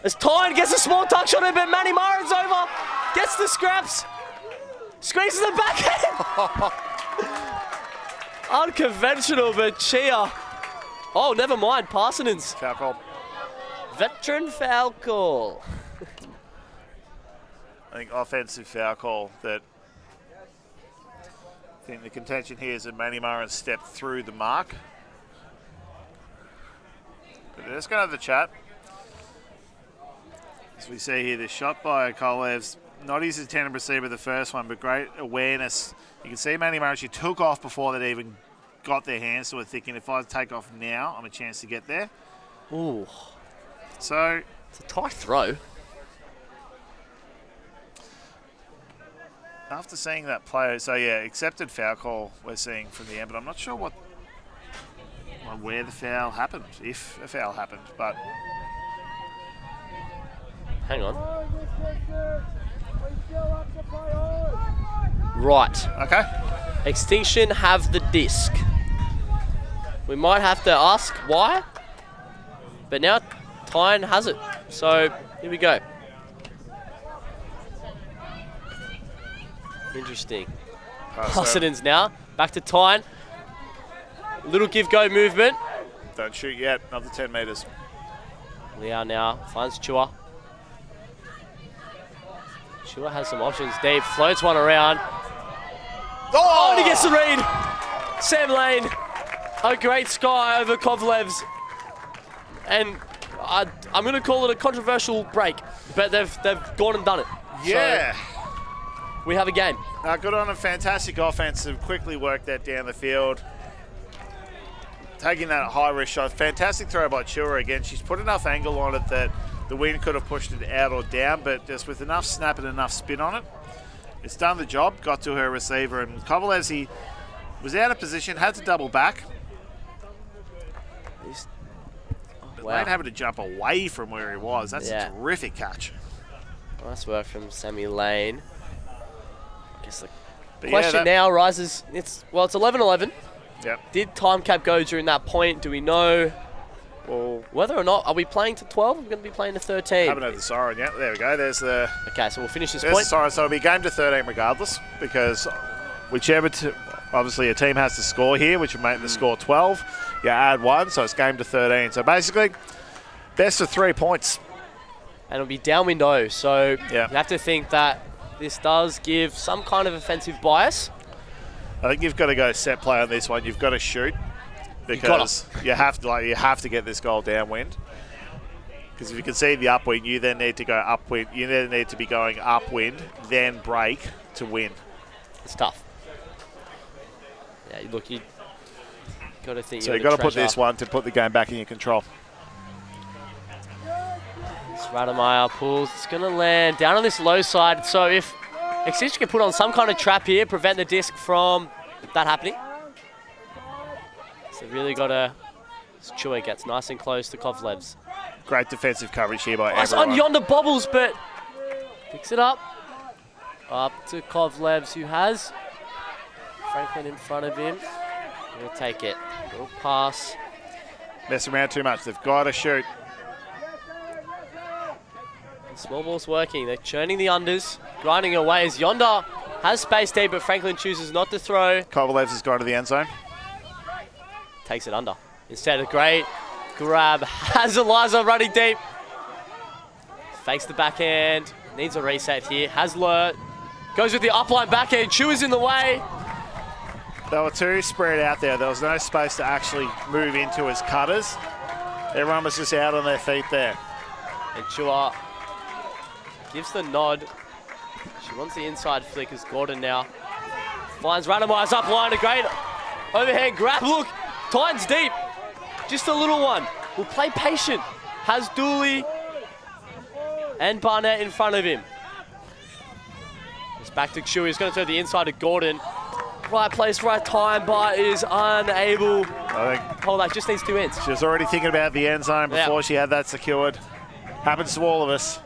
As Tyne gets a small touch on it, but Manny Maran's over. Gets the scraps. Squeezes the backhand. Unconventional, but Chia. Oh, never mind. Parsonens. Foul call. Veteran foul call. I think offensive foul call that. I think the contention here is that Manny Maran stepped through the mark. But let's go to the chat. As we see here, the shot by Kolev's not his intended receiver the first one, but great awareness. You can see Manny Maran, she took off before they even got their hands to it, thinking if I take off now, I'm a chance to get there. Ooh. So It's a tight throw. after seeing that play, so yeah, accepted foul call we're seeing from the end, but I'm not sure where the foul happened, if a foul happened, but Hang on. Right. okay. Extinction have the disc. We might have to ask why, but now Tyne has it. So here we go. Interesting. Parsonens now. Back to Tyne. Little give-go movement. Don't shoot yet. Another 10 metres. Liao now finds Chua. Chua has some options deep. Floats one around. Oh, and he gets the read. Sam Lane. A great sky over Kovlev's. And I'm going to call it a controversial break, but they've gone and done it. Yeah. So we have a game. Good on a fantastic offense to quickly work that down the field. Taking that high-risk shot. Fantastic throw by Chua again. She's put enough angle on it that the wind could have pushed it out or down, but just with enough snap and enough spin on it, it's done the job. Got to her receiver, and Kovalev, he was out of position, had to double back. Wow. Lane having to jump away from where he was. That's a terrific catch. Nice work from Sammy Lane. I guess the But question now arises, it's 11-11. Yep. Did time cap go during that point? Do we know whether or not, are we playing to 12? We're going to be playing to 13. Haven't had the siren yet. There we go. There's the... Okay, so we'll finish this There's point. the siren. So it'll be game to 13 regardless, because whichever... obviously a team has to score here, which would make the score 12. You add 1, so it's game to 13. So basically, best of 3 points. And it'll be downwind O, so Yeah. you have to think that this does give some kind of offensive bias. I think you've got to go set play on this one. You've got to shoot, because you have to get this goal downwind. Because if you can see the upwind, you then need to go upwind. You then need to be going upwind, then break to win. It's tough. Yeah, look, you got to think. So you've got to put this one to put the game back in your control. Rademacher pulls. It's going to land down on this low side. So if Extinction can put on some kind of trap here, prevent the disc from that happening. So really got to... Chua gets nice and close to Kovlev's. Great defensive coverage here by Nice everyone. on yonder bobbles, but picks it up. Up to Kovlev's, who has Franklin in front of him. He'll take it. Little pass. Messing around too much. They've got to shoot. The small ball's working. They're churning the unders, grinding away as yonder has space deep, but Franklin chooses not to throw. Kovalev has gone to the end zone. Takes it under. Instead, a great grab. Has Eliza running deep. Fakes the backhand. Needs a reset here. Has Lurt. Goes with the upline backhand. Chu is in the way. They were too spread out there. There was no space to actually move into as cutters. Everyone was just out on their feet there. And Chua gives the nod. She wants the inside flick as Gordon now finds Rademacher's upline. A great overhand grab. Look, Tyne's deep. Just a little one. Will play patient. Has Dooley. And Barnett in front of him. It's back to Chewy. He's going to throw the inside to Gordon. Right place, right time, but is unable. I think Hold that, just needs 2 ends. she was already thinking about the end zone before she had that secured. Happens to all of us.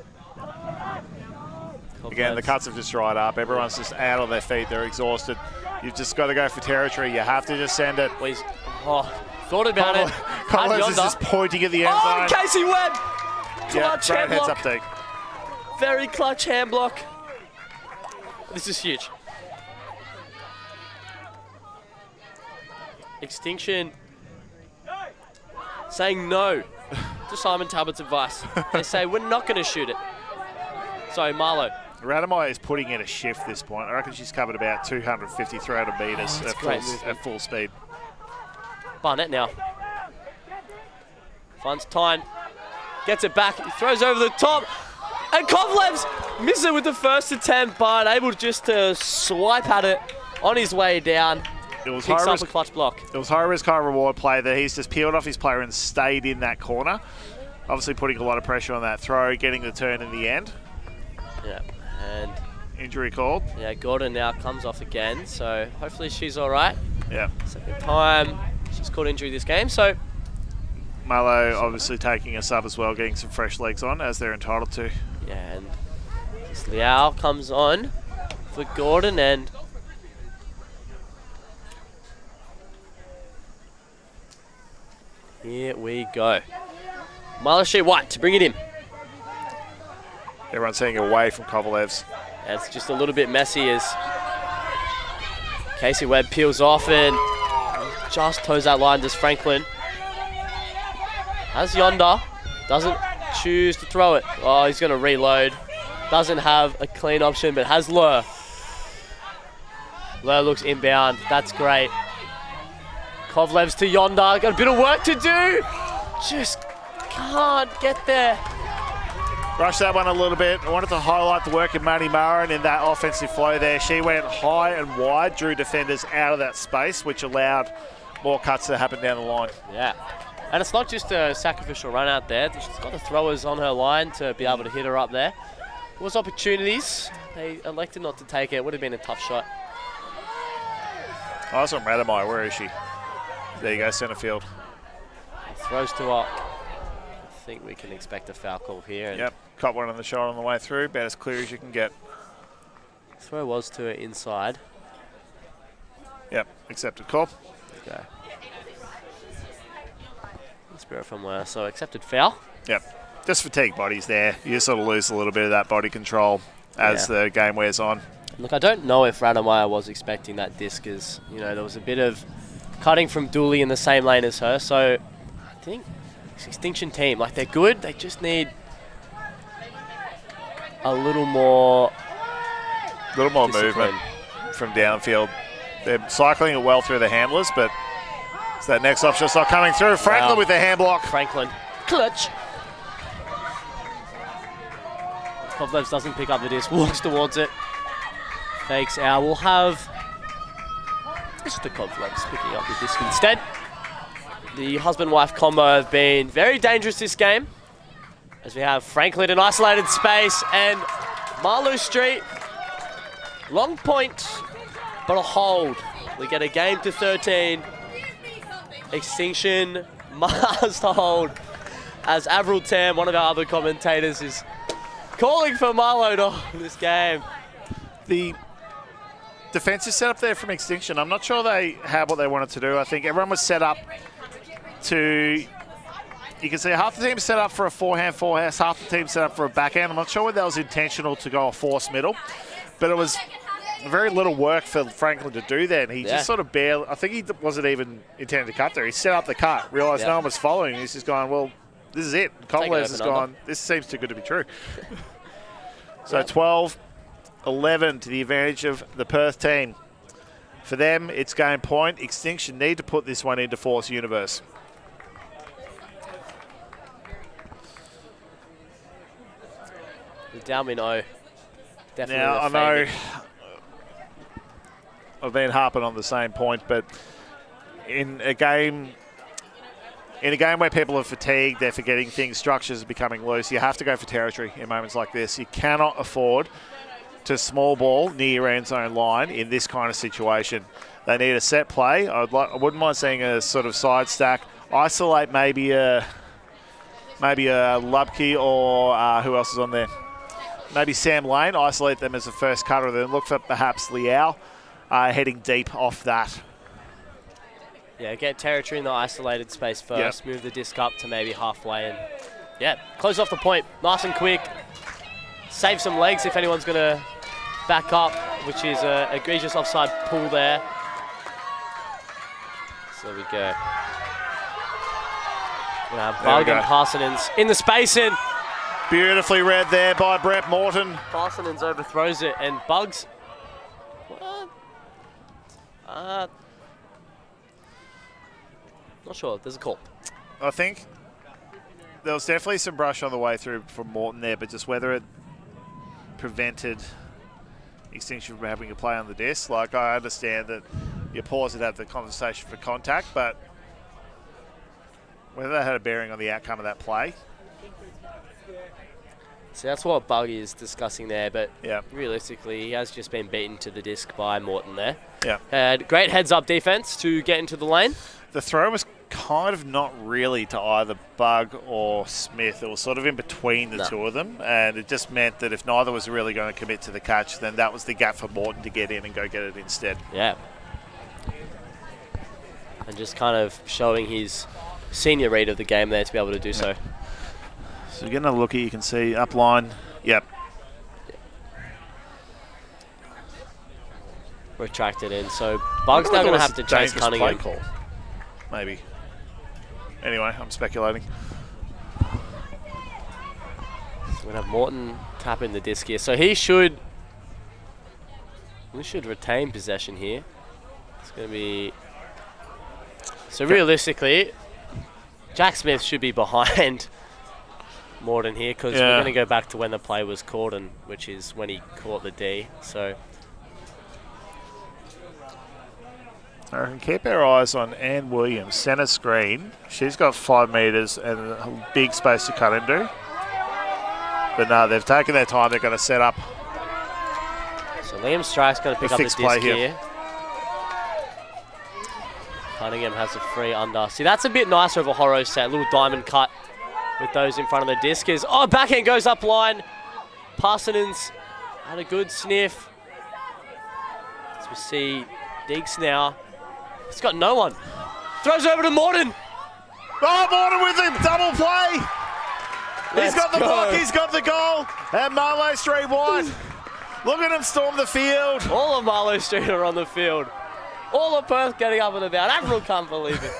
Again, the cuts have just dried up. Everyone's just out on their feet. They're exhausted. You've just got to go for territory. You have to just send it. Thought about it. Collins is just pointing at the end zone. Casey Webb! Yeah, Clutch great hand heads block. up deep. Very clutch hand block. This is huge. Extinction saying no to Simon Talbot's advice. They say we're not going to shoot it. So Marlow. Radamai is putting in a shift this point. I reckon she's covered about 250, 300 metres at full speed. Barnett now. Finds time. Gets it back. He throws over the top. And Kovlev's misses it with the first attempt, but able just to swipe at it on his way down. It was Picks high up risk, a clutch block. It was high risk, high reward play that he's just peeled off his player and stayed in that corner. Obviously putting a lot of pressure on that throw, getting the turn in the end. Yeah, and injury called. Yeah, Gordon now comes off again, so hopefully she's all right. Yeah. Second time she's caught injury this game, so. Marlow obviously taking a sub as well, getting some fresh legs on as they're entitled to. Yeah, and Liao comes on for Gordon, and here we go. Marlow Street White to bring it in. Everyone's saying away from Kovalev's. And it's just a little bit messy as Casey Webb peels off and just toes that line, does Franklin. Has Yonder, doesn't choose to throw it. Oh, he's going to reload. Doesn't have a clean option, but has Lur. Lur looks inbound. That's great. Kovlev's to Yonder. Got a bit of work to do. Just can't get there. Rushed that one a little bit. I wanted to highlight the work of Maddie Marin in that offensive flow there. She went high and wide, drew defenders out of that space, which allowed more cuts to happen down the line. Yeah. And it's not just a sacrificial run out there. She's got the throwers on her line to be able to hit her up there. There was opportunities. They elected not to take it. It would have been a tough shot. Oh, that's on Radamai. Where is she? There you go, centre field. Throws to up. I think we can expect a foul call here. Yep, caught one on the shot on the way through. About as clear as you can get. Throw was to her inside. Yep, accepted call. Okay. Spirit from where, so accepted foul. Yep, just fatigue bodies there. You sort of lose a little bit of that body control as the game wears on. Look, I don't know if Radamaya was expecting that disc, as you know, there was a bit of cutting from Dooley in the same lane as her, so I think this Extinction team, like, they're good, they just need a little more movement from downfield. They're cycling it well through the handlers, but it's that next option not coming through. Franklin with the hand block. Franklin, clutch. Kovlevs doesn't pick up the disc, walks towards it, fakes out. We'll have just the Kovlevs picking up the disc instead. The husband-wife combo have been very dangerous this game, as we have Franklin in isolated space and Marlow Street. Long point, but a hold. We get a game to 13. Extinction must hold, as Avril Tam, one of our other commentators, is calling for Marlow to hold this game. The defensive setup there from Extinction, I'm not sure they had what they wanted to do. I think everyone was set up to, you can see half the team set up for a forehand, half the team set up for a backhand. I'm not sure whether that was intentional to go a forced middle, but it was very little work for Franklin to do that. He just sort of barely, I think he wasn't even intending to cut there. He set up the cut, realised no one was following. He's just going, well, this is it. Kovlevs has gone, this seems too good to be true. So 12-11 to the advantage of the Perth team. For them, it's game point. Extinction need to put this one into Force Universe. The downwind O. Definitely now, I know I've been harping on the same point, but in a game in a game where people are fatigued, they're forgetting things, structures are becoming loose, you have to go for territory in moments like this. You cannot afford to small ball near your end zone line in this kind of situation. They need a set play. I wouldn't mind seeing a sort of side stack, isolate maybe a Lubke or who else is on there? Maybe Sam Lane, isolate them as a first cutter, then look for perhaps Liao heading deep off that. Yeah, get territory in the isolated space first, move the disc up to maybe halfway, and yeah, close off the point, nice and quick. Save some legs if anyone's going to back up, which is an egregious offside pull there. So there we go. Bug and Parsenens in the space in. Beautifully read there by Brett Morton. Parsenens overthrows it, and Bugs. Not sure. There's a call. I think there was definitely some brush on the way through from Morton there, but just whether it prevented Extinction from having a play on the disc. Like, I understand that you pause and have the conversation for contact, but whether that had a bearing on the outcome of that play. So that's what Bug is discussing there, but yeah, realistically, he has just been beaten to the disc by Morton there. Yeah. And great heads-up defense to get into the lane. The throw was kind of not really to either Bug or Smith. It was sort of in between the two of them, and it just meant that if neither was really going to commit to the catch, then that was the gap for Morton to get in and go get it instead. Yeah. And just kind of showing his senior read of the game there to be able to do so. So getting another look at, you can see up line. Yep. Retracted in. So Bug's now going to have to chase Cunningham. Call. Maybe. Anyway, I'm speculating. So we're going to have Morton tapping the disc here. So he should retain possession here. It's going to be... So realistically, Jack Smith should be behind Morton here, because we're going to go back to when the play was caught, and which is when he caught the D. So I can keep our eyes on Anne Williams, centre screen. She's got 5 metres and a big space to cut into. But no, they've taken their time. They're going to set up. So Liam Strike's going to pick up the disc here. Cunningham has a free under. See, that's a bit nicer of a Horo set. A little diamond cut with those in front of the disc. Backhand goes up line. Parsenens had a good sniff. As we see Deeks now. He's got no one. Throws over to Morton. Oh, Morton with him. Double play. He's got the block. He's got the goal. And Marlow Street wide. Look at him storm the field. All of Marlow Street are on the field. All of Perth getting up and about. Avril can't believe it.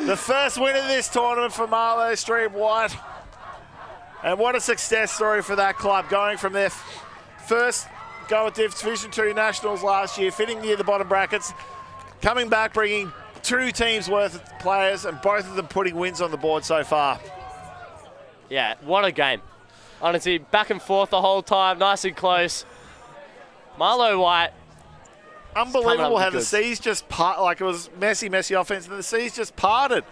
The first win of this tournament for Marlow Street White. And what a success story for that club, going from their first go at Division 2 Nationals last year, fitting near the bottom brackets, coming back, bringing 2 teams worth of players, and both of them putting wins on the board so far. Yeah, what a game. Honestly, back and forth the whole time, nice and close. Marlow White. Unbelievable how the seas just part, like it was messy offense, and the seas just parted.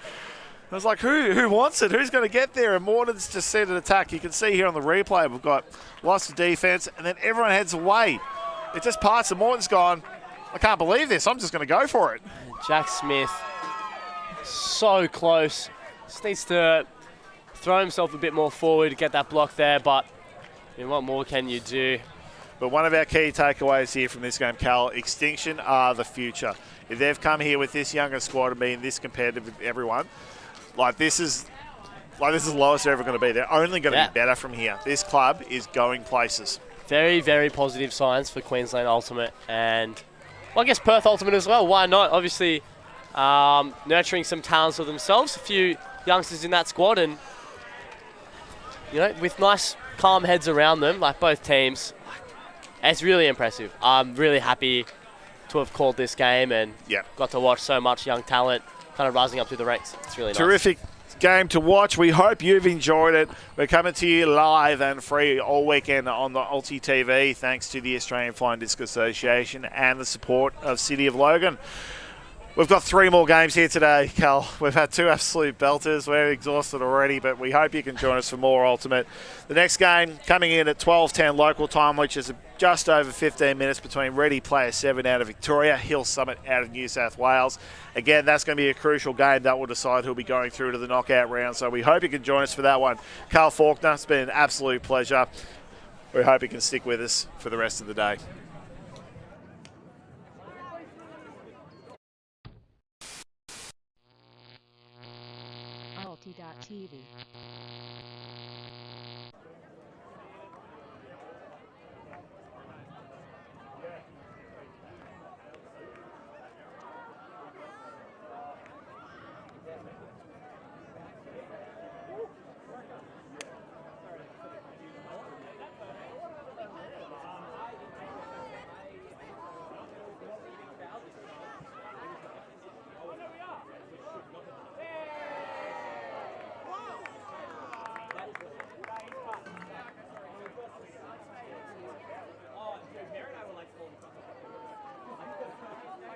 I was like, who wants it? Who's going to get there? And Morton's just set an attack. You can see here on the replay, we've got lots of defense, and then everyone heads away. It just parts, and Morton's gone, I can't believe this. I'm just going to go for it. Jack Smith, so close. Just needs to throw himself a bit more forward to get that block there, but I mean, what more can you do? But one of our key takeaways here from this game, Cal, Extinction are the future. If they've come here with this younger squad and being this competitive with everyone, this is the lowest they're ever going to be. They're only going to be better from here. This club is going places. Very, very positive signs for Queensland Ultimate, and well, I guess Perth Ultimate as well. Why not? Obviously, nurturing some talents of themselves. A few youngsters in that squad, and with nice, calm heads around them, like both teams. It's really impressive. I'm really happy to have called this game and got to watch so much young talent kind of rising up through the ranks. It's really nice. Terrific game to watch. We hope you've enjoyed it. We're coming to you live and free all weekend on the Ulti TV, thanks to the Australian Flying Disc Association and the support of City of Logan. We've got 3 more games here today, Cal. We've had 2 absolute belters. We're exhausted already, but we hope you can join us for more Ultimate. The next game coming in at 12:10 local time, which is just over 15 minutes between Ready Player 7 out of Victoria, Hill Summit out of New South Wales. Again, that's going to be a crucial game that will decide who'll be going through to the knockout round, so we hope you can join us for that one. Carl Faulkner, it's been an absolute pleasure. We hope you can stick with us for the rest of the day. Alti.tv.